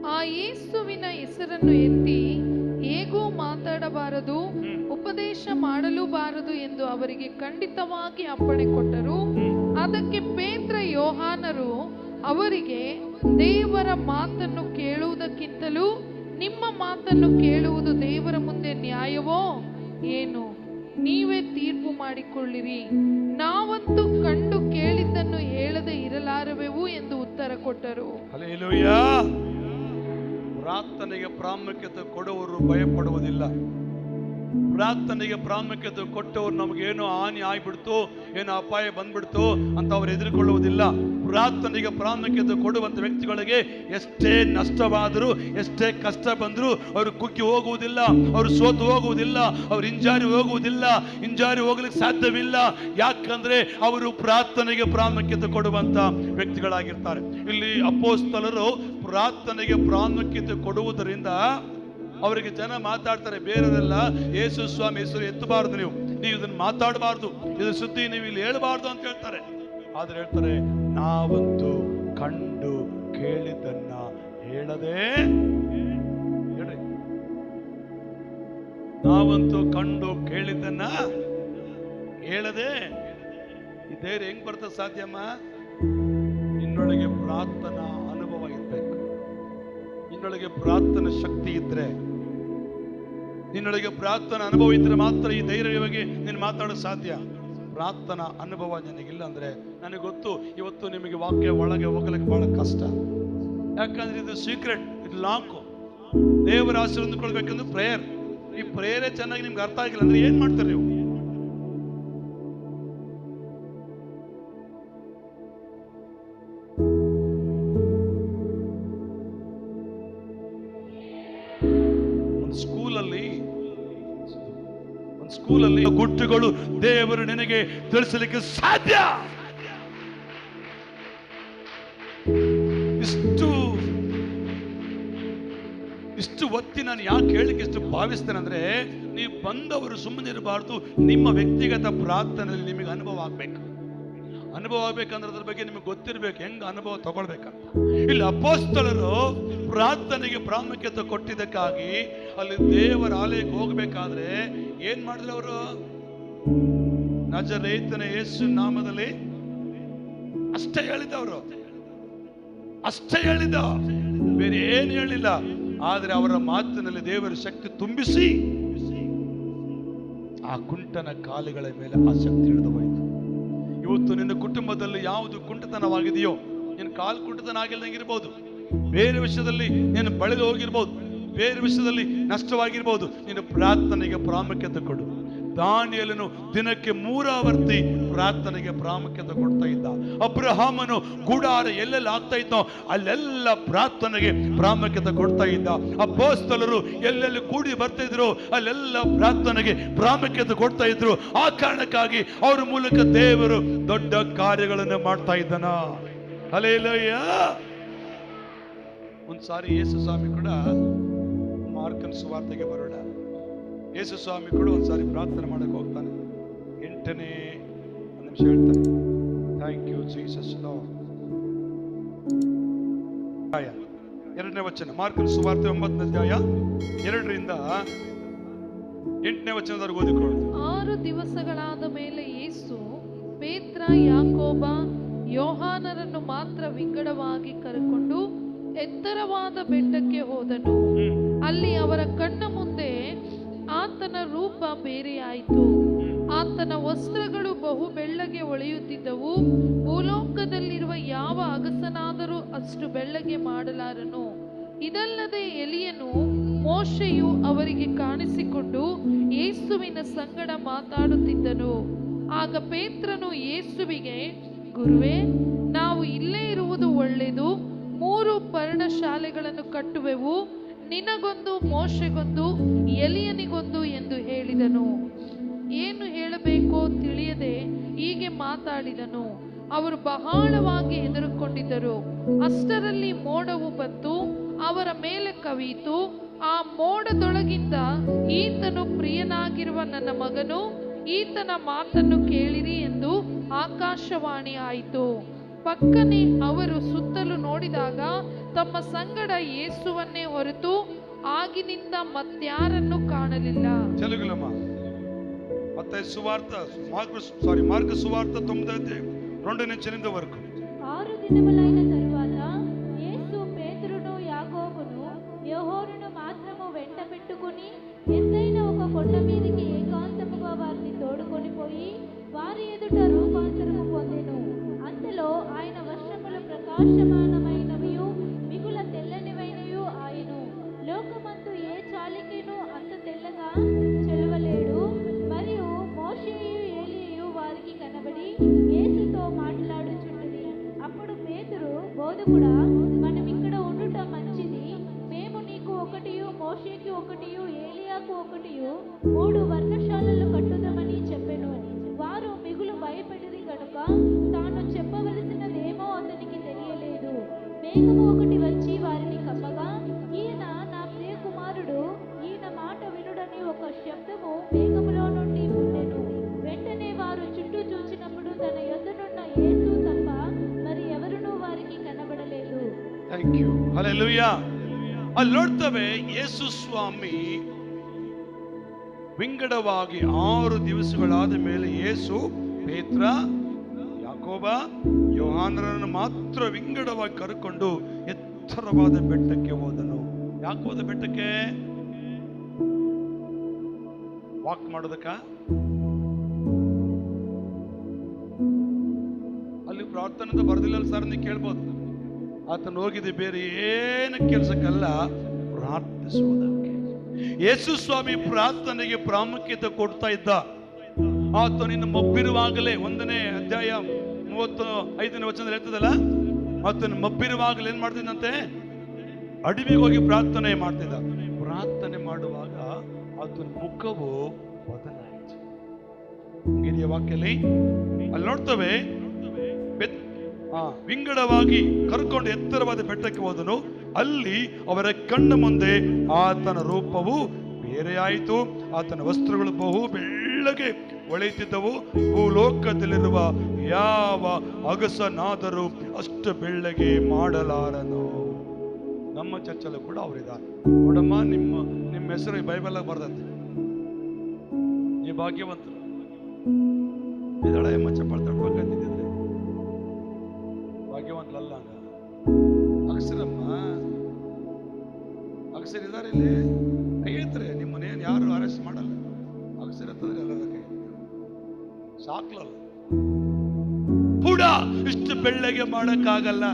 ಆ ಯೇಸುವಿನ ಹೆಸರನ್ನು ಎತ್ತಿ ಹೇಗೂ ಮಾತಾಡಬಾರದು, ಉಪದೇಶ ಮಾಡಲೂಬಾರದು ಎಂದು ಅವರಿಗೆ ಖಂಡಿತವಾಗಿ ಅಪ್ಪಣೆ ಕೊಟ್ಟರು. ಅದಕ್ಕೆ ಪೇತ್ರ ಯೋಹಾನರು ಅವರಿಗೆ, ದೇವರ ಮಾತನ್ನು ಕೇಳುವುದಕ್ಕಿಂತಲೂ ನಿಮ್ಮ ಮಾತನ್ನು ಕೇಳುವುದು ದೇವರ ಮುಂದೆ ನ್ಯಾಯವೋ ಏನು? ನೀವೇ ತೀರ್ಪು ಮಾಡಿಕೊಳ್ಳಿರಿ. ನಾವಂತೂ ಕಂಡು ಕೇಳಿದ್ದನ್ನು ಹೇಳದೆ ಇರಲಾರವೆವು ಎಂದು ಉತ್ತರ ಕೊಟ್ಟರು. ಹಲ್ಲೆಲೂಯಾ. ಪ್ರಾರ್ಥನೆಗೆ ಪ್ರಾಮುಖ್ಯತೆ ಕೊಡುವವರು ಭಯಪಡುವುದಿಲ್ಲ. ಪ್ರಾರ್ಥನೆಗೆ ಪ್ರಾಮುಖ್ಯತೆ ಕೊಟ್ಟವರು ನಮಗೇನೋ ಹಾನಿ ಆಗ್ಬಿಡ್ತು, ಏನೋ ಅಪಾಯ ಬಂದ್ಬಿಡ್ತು ಅಂತ ಅವ್ರು ಎದುರುಕೊಳ್ಳುವುದಿಲ್ಲ. ಪ್ರಾರ್ಥನೆಗೆ ಪ್ರಾಮುಖ್ಯತೆ ಕೊಡುವಂತ ವ್ಯಕ್ತಿಗಳಿಗೆ ಎಷ್ಟೇ ನಷ್ಟವಾದರೂ, ಎಷ್ಟೇ ಕಷ್ಟ ಬಂದರೂ ಅವರು ಕುಗ್ಗಿ ಹೋಗುವುದಿಲ್ಲ, ಅವರು ಸೋತು ಹೋಗುವುದಿಲ್ಲ, ಅವರು ಹಿಂಜಾರಿ ಹೋಗುವುದಿಲ್ಲ, ಹಿಂಜಾರಿ ಹೋಗ್ಲಿಕ್ಕೆ ಸಾಧ್ಯವಿಲ್ಲ. ಯಾಕಂದ್ರೆ ಅವರು ಪ್ರಾರ್ಥನೆಗೆ ಪ್ರಾಮುಖ್ಯತೆ ಕೊಡುವಂತ ವ್ಯಕ್ತಿಗಳಾಗಿರ್ತಾರೆ. ಇಲ್ಲಿ ಅಪೊಸ್ತಲರು ಪ್ರಾರ್ಥನೆಗೆ ಪ್ರಾಮುಖ್ಯತೆ ಕೊಡುವುದರಿಂದ ಅವರಿಗೆ ಜನ ಮಾತಾಡ್ತಾರೆ, ಬೇರೆಯವರೆಲ್ಲ ಯೇಸು ಸ್ವಾಮಿ ಹೆಸರು ಎತ್ತಬಾರ್ದು, ನೀವು ಇದನ್ನು ಮಾತಾಡಬಾರ್ದು, ಇದ್ರ ಸುದ್ದಿ ನೀವು ಇಲ್ಲಿ ಹೇಳಬಾರ್ದು ಅಂತ ಹೇಳ್ತಾರೆ. ಆದ್ರೆ ಹೇಳ್ತಾರೆ, ನಾವಂತೂ ಕಂಡು ಕೇಳಿದ್ದನ್ನ ಹೇಳದೆ, ಹೇಳ್ರಿ, ನಾವಂತೂ ಕಂಡು ಕೇಳಿದ್ದನ್ನ ಹೇಳದೆ. ಈ ಧೈರ್ಯ ಹೆಂಗ್ ಬರ್ತದೆ ಸಾಧ್ಯಮ್ಮ? ನಿನ್ನೊಳಗೆ ಪ್ರಾರ್ಥನಾ ಅನುಭವ ಇರ್ಬೇಕು, ನಿನ್ನೊಳಗೆ ಪ್ರಾರ್ಥನಾ ಶಕ್ತಿ ಇದ್ರೆ, ನಿನ್ನೊಳಗೆ ಪ್ರಾರ್ಥನಾ ಅನುಭವ ಇದ್ರೆ ಮಾತ್ರ ಈ ಧೈರ್ಯವಾಗಿ ನೀನು ಮಾತಾಡೋಕೆ ಸಾಧ್ಯ. ಪ್ರಾರ್ಥನಾ ಅನುಭವ ನನಗಿಲ್ಲ ಅಂದ್ರೆ, ನನಗೆ ಗೊತ್ತು ಇವತ್ತು ನಿಮಗೆ ವಾಕ್ಯ ಒಳಗೆ ಹೋಗಲಿಕ್ಕೆ ಬಹಳ ಕಷ್ಟ. ಯಾಕಂದ್ರೆ ಇದು ಸೀಕ್ರೆಟ್, ಇದು ಲಾಕು. ದೇವರ ಆಶೀರ್ವಾದ ಹೊಂದಿಕೊಳ್ಬೇಕಂದ್ರೆ ಪ್ರೇಯರ್. ಈ ಪ್ರೇಯರೇ ಚೆನ್ನಾಗಿ ನಿಮ್ಗೆ ಅರ್ಥ ಆಗಿಲ್ಲ ಅಂದ್ರೆ ಏನ್ ಮಾಡ್ತಾರೆ ನೀವು? ಸ್ಕೂಲಲ್ಲಿ ಗುಟ್ಟುಗಳು ದೇವರು ನಿನಗೆ ತಿಳಿಸಲಿಕ್ಕೆ ಸಾಧ್ಯ. ಇಷ್ಟು ಒತ್ತಿ ನಾನು ಯಾಕೆ ಹೇಳಿಕ್ಕೆ ಇಷ್ಟು ಭಾವಿಸ್ತೇನೆ ಅಂದ್ರೆ, ನೀವು ಬಂದವರು ಸುಮ್ಮನೆ ಇರಬಾರ್ದು. ನಿಮ್ಮ ವ್ಯಕ್ತಿಗತ ಪ್ರಾರ್ಥನೆಯಲ್ಲಿ ನಿಮಗೆ ಅನುಭವ ಆಗ್ಬೇಕು. ಅನುಭವ ಆಗ್ಬೇಕಂದ್ರೆ ಅದ್ರ ಬಗ್ಗೆ ನಿಮಗೆ ಗೊತ್ತಿರ್ಬೇಕು, ಹೆಂಗ ಅನುಭವ ತಗೊಳ್ಬೇಕಂತ. ಇಲ್ಲಿ ಅಪೊಸ್ತಲರು ಪ್ರಾರ್ಥನೆಗೆ ಪ್ರಾಮುಖ್ಯತೆ ಕೊಟ್ಟಿದ್ದಕ್ಕಾಗಿ ಅಲ್ಲಿ ದೇವರ ಆಲಯಕ್ಕೆ ಹೋಗ್ಬೇಕಾದ್ರೆ ಏನ್ ಮಾಡಿದ್ರು ಅವರು? ನಜರೇತನ ಯೇಸು ನಾಮದಲ್ಲಿ ಅಷ್ಟೇ ಹೇಳಿದವರು, ಅಷ್ಟೇ ಹೇಳಿದ, ಬೇರೆ ಏನು ಹೇಳಿಲ್ಲ. ಆದ್ರೆ ಅವರ ಮಾತಿನಲ್ಲಿ ದೇವರ ಶಕ್ತಿ ತುಂಬಿಸಿ ಆ ಕುಂಟನ ಕಾಲುಗಳ ಮೇಲೆ ಆ ಶಕ್ತಿ ಹಿಡಿದು ಹೋಯಿತು. ಇವತ್ತು ನಿನ್ನ ಕುಟುಂಬದಲ್ಲಿ ಯಾವುದು ಕುಂಟತನವಾಗಿದೆಯೋ, ನಿನ್ನ ಕಾಲು ಕುಂಟತನ ಆಗಿಲ್ದಂಗಿರ್ಬೋದು, ಬೇರೆ ವಿಷಯದಲ್ಲಿ ನೀನು ಬಳಲಿ ಹೋಗಿರ್ಬೋದು, ಬೇರೆ ವಿಷಯದಲ್ಲಿ ನಷ್ಟವಾಗಿರ್ಬೋದು, ನೀನು ಪ್ರಾರ್ಥನೆಗೆ ಪ್ರಾಮುಖ್ಯತೆ ಕೊಡು. ದಾನಿಯೇಲನು ದಿನಕ್ಕೆ 3 ಆವರ್ತಿ ಪ್ರಾರ್ಥನೆಗೆ ಪ್ರಾಮುಖ್ಯತೆ ಕೊಡ್ತಾ ಇದ್ದ. ಅಬ್ರಹಾಮನು ಗುಡಾರ ಎಲ್ಲೆಲ್ಲ ಆಗ್ತಾ ಇದ್ದೋ ಅಲ್ಲೆಲ್ಲ ಪ್ರಾರ್ಥನೆಗೆ ಪ್ರಾಮುಖ್ಯತೆ ಕೊಡ್ತಾ ಇದ್ದ. ಅಪೊಸ್ತಲರು ಎಲ್ಲೆಲ್ಲಿ ಕೂಡಿ ಬರ್ತಾ ಇದ್ರು ಅಲ್ಲೆಲ್ಲ ಪ್ರಾರ್ಥನೆಗೆ ಪ್ರಾಮುಖ್ಯತೆ ಕೊಡ್ತಾ ಇದ್ರು. ಆ ಕಾರಣಕ್ಕಾಗಿ ಅವ್ರ ಮೂಲಕ ದೇವರು ದೊಡ್ಡ ಕಾರ್ಯಗಳನ್ನು ಮಾಡ್ತಾ ಇದ್ದಾನ. ಹಲ್ಲೆಲೂಯಾ. ಒಂದ್ಸಾರಿ ಯೇಸು ಸ್ವಾಮಿ ಕೂಡ ಮಾರ್ಕನ ಸುವಾರ್ತೆಗೆ ಬರೋಣ. ಯೇಸು ಸ್ವಾಮಿ ಕೂಡ ಒಂದ್ಸಾರಿ ಪ್ರಾರ್ಥನೆ ಮಾಡಕ್ಕೆ ಹೋಗ್ತಾನೆ. 8ನೇ ನಿಮಿಷ ಹೇಳ್ತಾನೆ, ಥ್ಯಾಂಕ್ ಯು ಜೀಸಸ್ ಲಾರ್ಡ್. 2ನೇ ವಚನ, ಮಾರ್ಕನ ಸುವಾರ್ತೆ 9ನೇ ಅಧ್ಯಾಯ 2ರಿಂದ 8ನೇ ವಚನದವರೆಗೆ ಓದಿಕೊಳ್ಳೋಣ. 6 ದಿವಸಗಳಾದ ಮೇಲೆ ಯೇಸು ಪೇತ್ರ, ಯಾಕೋಬ, ಯೋಹಾನರನ್ನು ಮಾತ್ರ ವಿಂಗಡವಾಗಿ ಕರೆಕೊಂಡು ಎತ್ತರವಾದ ಬೆಟ್ಟಕ್ಕೆ ಹೋದನು. ಅಲ್ಲಿ ಅವರ ಕಣ್ಣ ಮುಂದೆ ಆತನ ರೂಪ ಬೇರೆಯಾಯಿತು. ಆತನ ವಸ್ತ್ರಗಳು ಬಹು ಬೆಳ್ಳಗೆ ಹೊಳೆಯುತ್ತಿದ್ದವು. ಭೂಲೋಕದಲ್ಲಿರುವ ಯಾವ ಅಗಸನಾದರೂ ಅಷ್ಟು ಬೆಳ್ಳಗೆ ಮಾಡಲಾರನು. ಇದಲ್ಲದೆ ಎಲಿಯನು, ಮೋಶೆಯು ಅವರಿಗೆ ಕಾಣಿಸಿಕೊಂಡು ಯೇಸುವಿನ ಸಂಗಡ ಮಾತಾಡುತ್ತಿದ್ದನು. ಆಗ ಪೇತ್ರನು ಯೇಸುವಿಗೆ, ಗುರುವೇ, ನಾವು ಇಲ್ಲೇ ಇರುವುದು ಒಳ್ಳೆಯದು. 3 ಪರ್ಣಶಾಲೆಗಳನ್ನು ಕಟ್ಟುವೆವು, ನಿನಗೊಂದು, ಮೋಶೆಗೊಂದು, ಎಲಿಯನಿಗೊಂದು ಎಂದು ಹೇಳಿದನು. ಏನು ಹೇಳಬೇಕೋ ತಿಳಿಯದೆ ಹೀಗೆ ಮಾತಾಡಿದನು. ಅವರು ಬಹಳವಾಗಿ ಹೆದರಿಕೊಂಡಿದ್ದರು. ಅಷ್ಟರಲ್ಲಿ ಮೋಡವು ಬಂತು, ಅವರ ಮೇಲೆ ಕವಿಯಿತು. ಆ ಮೋಡದೊಳಗಿಂದ, ಈತನು ಪ್ರಿಯನಾಗಿರುವ ನನ್ನ ಮಗನು, ಈತನ ಮಾತನ್ನು ಕೇಳಿರಿ ಎಂದು ಆಕಾಶವಾಣಿ ಆಯಿತು. ಪಕ್ಕನೆ ಅವರು ಸುತ್ತಲೂ ನೋಡಿದಾಗ ತಮ್ಮ ಸಂಗಡ ಯೇಸುವನ್ನೇ ಹೊರತು ಆಗಿನಿಂದ ಮತ್ಯಾರನ್ನು ಕಾಣಲಿಲ್ಲ. తెలుగులమ్మ మత్తయి సువార్త మార్కు సువార్త 9వ అధ్యాయం 2 వరకు. 6 దినములైన తరువాత యేసు పేతురును యాకోబును యోహానును మాత్రము వెంట పెట్టుకుని ఎత్తైన ఒక కొండ మీదికి ఏకాంతముగా వారిని తోడుకొని పోయి వారి ఎదుట రూపాంతరము పొందెను. అంతలో ఆయన వస్త్రములు ప్రకాశమానమైనవియు మిగుల తెల్లనివైనయు ఆయను. లోకమందు ఏ చాలికిను అంత తెల్లగా చెలవలేడు. మరియు మోషేయు ఏలీయు వారికి కనబడి యేసుతో మాట్లాడుచుండిరి. అప్పుడు పేతురు, బోధకుడా, మనం ఇక్కడ ఉండుట మంచిది. మేము నీకు ఒకటియు, మోషేకి ఒకటియు, ఏలియాకు ఒకటియు 3 వర్ణశాలలు కట్టుదామని చెప్పెను. వారు మిగులు భయపడిరి గనుక తాను చెప్పవలసినదేమో అతనికి తెలియలేదు. మేఘము ఒకటి వచ్చి వారిని కప్పగా, ఈయన నా ప్రియ కుమారుడు, ఈయన మాట వినుడని ఒక శబ్దము మేఘములో నుండి పుట్టెను. వెంటనే వారు చుట్టూ చూచినప్పుడు తన యొద్దనున్న యేసు తప్ప మరి ఎవరునూ వారికి కనబడలేదు. Thank you, hallelujah. ಅಲ್ಲಿ ನೋಡ್ತೇವೆ ಯೇಸು ಸ್ವಾಮಿ ವಿಂಗಡವಾಗಿ 6 ದಿವಸಗಳಾದ ಮೇಲೆ ಯೇಸು ಪೇತ್ರ, ಯಾಕೋಬ, ಯೋಹಾನರನ್ನು ಮಾತ್ರ ವಿಂಗಡವಾಗಿ ಕರೆಕೊಂಡು ಎತ್ತರವಾದ ಬೆಟ್ಟಕ್ಕೆ ಹೋದನು. ಯಾಕೆ ಹೋದ ಬೆಟ್ಟಕ್ಕೆ? ವಾಕ್ ಮಾಡೋದಕ್ಕ? ಅಲ್ಲಿ ಪ್ರಾರ್ಥನೆ ಅಂತ ಬರ್ದಿಲ್ಲ ಸರ್, ನೀವು ಕೇಳ್ಬೋದು. ಆತನು ಹೋಗಿದೆ ಬೇರೆ ಏನು ಕೆಲಸಕ್ಕಲ್ಲ, ಪ್ರಾರ್ಥಿಸುವುದಕ್ಕೆ. ಯೇಸು ಸ್ವಾಮಿ ಪ್ರಾರ್ಥನೆಗೆ ಪ್ರಾಮುಖ್ಯತೆ ಕೊಡ್ತಾ ಇದ್ದ. ಆತನು ಇನ್ನು ಮಬ್ಬಿರುವಾಗಲೇ 1ನೇ ಅಧ್ಯಾಯ 35ನೇ ವಚನದಲ್ಲಿ ಹೇಳ್ತದಲ್ಲ, ಆತನು ಮಬ್ಬಿರುವಾಗಲೇ ಏನ್ ಮಾಡ್ತಿದ್ದಂತೆ? ಅಡವಿಗೆ ಹೋಗಿ ಪ್ರಾರ್ಥನೆ ಮಾಡ್ತಿದ್ದ. ಪ್ರಾರ್ಥನೆ ಮಾಡುವಾಗ ಆತನ ಮುಖವು ಬದಲಾಯಿತು. ಹಿರಿಯ ವಾಕ್ಯದಲ್ಲಿ ಅಲ್ಲಿ ನೋಡ್ತೇವೆ, ವಿಂಗಡವಾಗಿ ಕರ್ಕೊಂಡು ಎತ್ತರವಾದ ಬೆಟ್ಟಕ್ಕೆ ಹೋದನು. ಅಲ್ಲಿ ಅವರ ಕಣ್ಣ ಮುಂದೆ ಆತನ ರೂಪವು ಬೇರೆಯಾಯಿತು. ಆತನ ವಸ್ತ್ರಗಳು ಬಹು ಬೆಳ್ಳಗೆ ಹೊಳೆಯುತ್ತಿದ್ದವು. ಭೂಲೋಕದಲ್ಲಿರುವ ಯಾವ ಅಗಸನಾದರೂ ಅಷ್ಟು ಬೆಳ್ಳಗೆ ಮಾಡಲಾರನು. ನಮ್ಮ ಚರ್ಚಲ್ಲೂ ಕೂಡ ಅವರಿದ್ದಾರೆ ನೋಡಮ್ಮ. ನಿಮ್ಮ ಹೆಸರು ಬೈಬಲ್ ಬರ್ದಂತೆ. ಈ ಭಾಗ್ಯವಂತರು ಇದಳೆ ಚಪ್ಪಳ ತಡ್ಬೇಕಂತಿದ್ರೆ ಭಾಗ್ಯವಂತರಲ್ಲ. ಅಕ್ಷರಮ್ಮ ಅಕ್ಷರ ಇದಾರೆ ಇಲ್ಲಿ ಹೇಳ್ತಾರೆ. ನಿಮ್ಮನೇನು ಯಾರು ಅರೆಸ್ಟ್ ಮಾಡಲ್ಲ. ಅಕ್ಷರ ಅಂತಂದ್ರೆ ಎಲ್ಲ ಸಾಕ್ಲಲ್ಲ ಕೂಡ ಇಷ್ಟು ಬೆಳ್ಳಗೆ ಮಾಡಕ್ಕಾಗಲ್ಲ.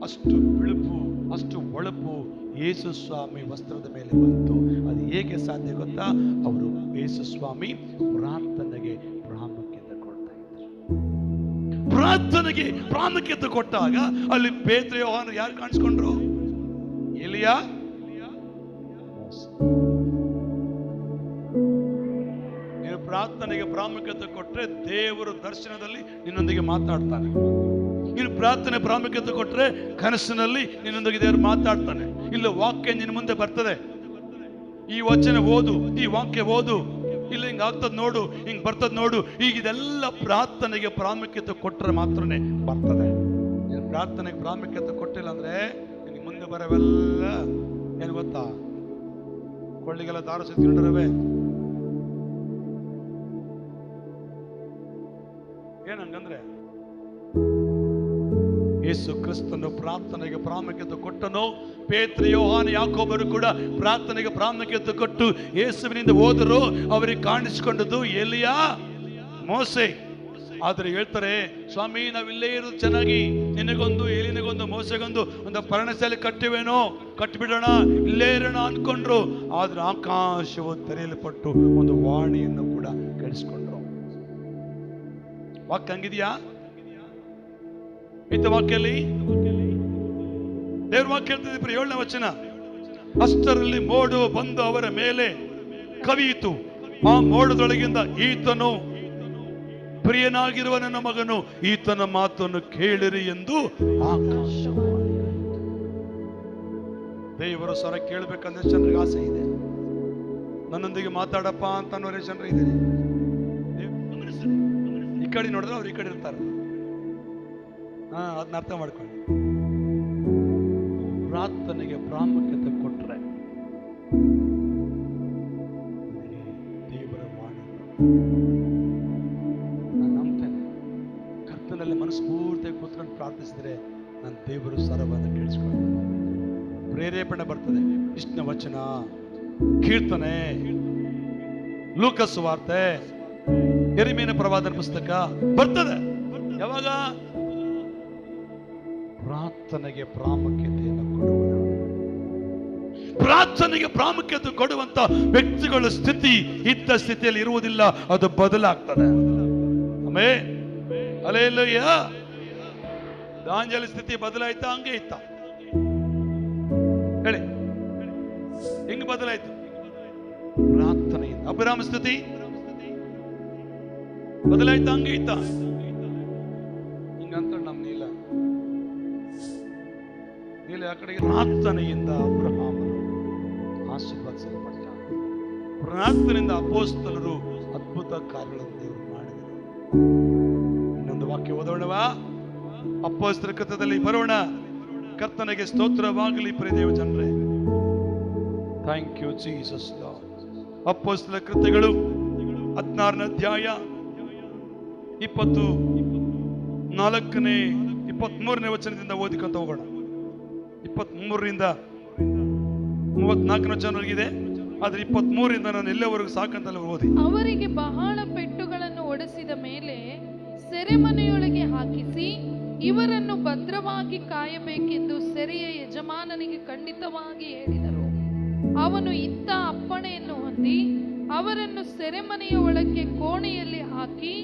ಅಷ್ಟು ಬಿಳುಪು, ಅಷ್ಟು ಹೊಳಪು ಯೇಸು ಸ್ವಾಮಿ ವಸ್ತ್ರದ ಮೇಲೆ ಬಂತು. ಅದು ಹೇಗೆ ಸಾಧ್ಯ ಗೊತ್ತಾ? ಅವರು ಯೇಸು ಸ್ವಾಮಿ ಪ್ರಾರ್ಥನೆಗೆ ಪ್ರಾಮುಖ್ಯತೆ ಕೊಡ್ತಾ ಇದ್ರು. ಪ್ರಾರ್ಥನೆಗೆ ಪ್ರಾಮುಖ್ಯತೆ ಕೊಟ್ಟಾಗ ಅಲ್ಲಿ ಪೇತ್ರ, ಯೋಹಾನ ಯಾರು ಕಾಣಿಸ್ಕೊಂಡ್ರು? ಎಲಿಯಾ, ನೀನು ಪ್ರಾರ್ಥನೆಗೆ ಪ್ರಾಮುಖ್ಯತೆ ಕೊಟ್ರೆ ದೇವರು ದರ್ಶನದಲ್ಲಿ ನಿನ್ನೊಂದಿಗೆ ಮಾತಾಡ್ತಾನೆ. ನೀನು ಪ್ರಾರ್ಥನೆ ಪ್ರಾಮುಖ್ಯತೆ ಕೊಟ್ರೆ ಕನಸಿನಲ್ಲಿ ನಿನ್ನೊಂದಿಗೆ ದೇವರು ಮಾತಾಡ್ತಾನೆ. ಇಲ್ಲ ವಾಕ್ಯ ನಿನ್ನ ಮುಂದೆ ಬರ್ತದೆ. ಈ ವಚನ ಓದು, ಈ ವಾಕ್ಯ ಓದು, ಇಲ್ಲ ಹಿಂಗ ಆಗ್ತದ ನೋಡು, ಹಿಂಗ್ ಬರ್ತದ ನೋಡು. ಈಗ ಇದೆಲ್ಲ ಪ್ರಾರ್ಥನೆಗೆ ಪ್ರಾಮುಖ್ಯತೆ ಕೊಟ್ಟರೆ ಮಾತ್ರನೇ ಬರ್ತದೆ. ನೀನು ಪ್ರಾರ್ಥನೆಗೆ ಪ್ರಾಮುಖ್ಯತೆ ಕೊಟ್ಟಿಲ್ಲ ಅಂದ್ರೆ ನಿನಗೆ ಮುಂದೆ ಬರವೆಲ್ಲ ಏನು ಗೊತ್ತಾ? ಕೊಳ್ಳಿಗೆಲ್ಲ ದಾರ ಸುತ್ತಿರವೆ. ಏನಂಗಂದ್ರೆ ಯೇಸು ಕ್ರಿಸ್ತನು ಪ್ರಾರ್ಥನೆಗೆ ಪ್ರಾಮುಖ್ಯತೆ ಕೊಟ್ಟನು. ಪೇತ್ರ, ಯೋಹಾನ, ಯಾಕೋಬರು ಕೂಡ ಪ್ರಾರ್ಥನೆಗೆ ಪ್ರಾಮುಖ್ಯತೆ ಕೊಟ್ಟು ಯೇಸುವಿನಿಂದ ಹೋದರು. ಅವರಿಗೆ ಕಾಣಿಸಿಕೊಂಡದ್ದು ಎಲಿಯಾ, ಮೋಸೆ. ಆದ್ರೆ ಹೇಳ್ತಾರೆ, ಸ್ವಾಮಿ ನಾವಿಲ್ಲೇ ಇರೋದು ಚೆನ್ನಾಗಿ, ನಿನಗೊಂದು, ಎಲಿನಿಗೊಂದು, ಮೋಸೆಗೊಂದು ಒಂದು ಪರ್ಣಶಾಲೆ ಕಟ್ಟಿವೇನೋ, ಕಟ್ಟಿಬಿಡೋಣ, ಇಲ್ಲೇ ಇರೋಣ ಅನ್ಕೊಂಡ್ರು. ಆದ್ರೆ ಆಕಾಶವು ತೆರೆಯಲ್ಪಟ್ಟು ಒಂದು ವಾಣಿಯನ್ನು ಕೂಡ ಕೇಳಿಸ್ಕೊಂಡ್ರು. ವಾಕ್ಯ ಹಂಗಿದ್ಯಾ? ಇಂಥ ವಾಕ್ಯಲ್ಲಿ ದೇವ್ರ ವಾಕ್ಯ ಹೇಳ್ತಿದ್ದ 7ನೇ ವಚನ, ಅಷ್ಟರಲ್ಲಿ ಮೋಡ ಬಂದು ಅವರ ಮೇಲೆ ಕವಿಯಿತು. ಆ ಮೋಡದೊಳಗಿಂದ ಈತನು ಪ್ರಿಯನಾಗಿರುವ ನನ್ನ ಮಗನು, ಈತನ ಮಾತನ್ನು ಕೇಳಿರಿ ಎಂದು ಆಕಾಶವಾಣಿ. ದೇವರ ಸ್ವರ ಕೇಳಬೇಕಂದ್ರೆ ಜನರಿಗೆ ಆಸೆ ಇದೆ. ನನ್ನೊಂದಿಗೆ ಮಾತಾಡಪ್ಪ ಅಂತ ಅನ್ನೋರೇ ಜನರು ಇದ್ದಾರೆ. ಈ ಕಡೆ ನೋಡಿದ್ರೆ ಅವ್ರು ಈ ಕಡೆ ಇರ್ತಾರೆ. ಅದನ್ನ ಅರ್ಥ ಮಾಡ್ಕೊಳ್ಳಿ. ಪ್ರಾರ್ಥನೆಗೆ ಪ್ರಾಮುಖ್ಯತೆ ಕೊಟ್ರೆ ದೇವರ ವಾಣಿ. ನಾನು ನಂಬ್ತೇನೆ, ಕರ್ತನಲ್ಲಿ ಮನಸ್ಫೂರ್ತಿಯಾಗಿ ಕೂತ್ಕೊಂಡು ಪ್ರಾರ್ಥಿಸಿದ್ರೆ ನಾನು ದೇವರು ಸ್ವರವನ್ನು ಕೇಳಿಸ್ಕೊಳ್ತೇನೆ. ಪ್ರೇರೇಪಣೆ ಬರ್ತದೆ. ಇಷ್ಟನ ವಚನ, ಕೀರ್ತನೆ, ಲೂಕಸ್ ವಾರ್ತೆ, ಯೆರೆಮೀಯನ ಪ್ರವಾದನ ಪುಸ್ತಕ ಬರ್ತದೆ. ಯಾವಾಗ? ಪ್ರಾರ್ಥನೆಗೆ ಪ್ರಾಮುಖ್ಯತೆಯನ್ನು ಕೊಡುವುದು. ಪ್ರಾರ್ಥನೆಗೆ ಪ್ರಾಮುಖ್ಯತೆ ಕೊಡುವಂತ ವ್ಯಕ್ತಿಗಳ ಸ್ಥಿತಿ ಇದ್ದ ಸ್ಥಿತಿಯಲ್ಲಿ ಇರುವುದಿಲ್ಲ, ಅದು ಬದಲಾಗ್ತದೆ. Amen, hallelujah. ದಾನಿಯೇಲನ ಸ್ಥಿತಿ ಬದಲಾಯ್ತಾ? ಹಂಗೆ ಇತ್ತ? ಹೇಳಿ, ಹೆಂಗ್ ಬದಲಾಯ್ತು? ಪ್ರಾರ್ಥನೆಯಿಂದ. ಅಬ್ರಹಾಮ ಸ್ಥಿತಿ ಬದಲಾಯ್ತಾ? ಹಂಗೆ ಇತ್ತ? ಹಿಂಗಂತ ನಮ್ ನೀಲ ಆ ಕಡೆಗೆ ಪ್ರಾರ್ಥನೆಯಿಂದ ಅಬ್ರಹಾಮ ಆಶೀರ್ವಾದಿಸಲ್ಪಟ್ಟ. ಪ್ರಾರ್ಥನೆಯಿಂದ ಅಪೊಸ್ತಲರು ಅದ್ಭುತ ಕಾರ್ಯಗಳನ್ನು ದೇವರು ಮಾಡಿದರು. ಇನ್ನೊಂದು ವಾಕ್ಯ ಓದೋಣವಾ? ಅಪೊಸ್ತಲರ ಕೃತ್ಯದಲ್ಲಿ ಬರೋಣ. ಕರ್ತನಿಗೆ ಸ್ತೋತ್ರವಾಗಲಿ ಪ್ರಿಯ ದೇವ ಜನರೇ. Thank you Jesus Lord. ಅಪೊಸ್ತಲರ ಕೃತ್ಯಗಳು 16ನೇ ಅಧ್ಯಾಯ 24ನೇ 23ನೇ ವಚನದಿಂದ ಓದಿಕೊಂತ ಹೋಗೋಣ. 23ರಿಂದ 34ನೇ ವಚನವರೆಗಿದೆ. ಆದ್ರೆ 23ರಿಂದ ನಾನು ಎಲ್ಲವರೆಗೂ ಸಾಕಂತಲ್ಲ ಓದಿ. ಅವರಿಗೆ ಬಹಳ ಪೆಟ್ಟುಗಳನ್ನು ಹೊಡೆಸಿದ ಮೇಲೆ ಸೆರೆಮನೆಯೊಳಗೆ ಹಾಕಿಸಿ ಇವರನ್ನು ಭದ್ರವಾಗಿ ಕಾಯಬೇಕೆಂದು ಸೆರೆಯ ಯಜಮಾನನಿಗೆ ಖಂಡಿತವಾಗಿ ಹೇಳಿದರು. ಅವನು ಇತ್ತ ಅಪ್ಪಣೆಯನ್ನು ಹೊಂದಿ ಅವರನ್ನು ಸೆರೆಮನೆಯ ಒಳಕ್ಕೆ ಕೋಣೆಯಲ್ಲಿ ಹಾಕಿ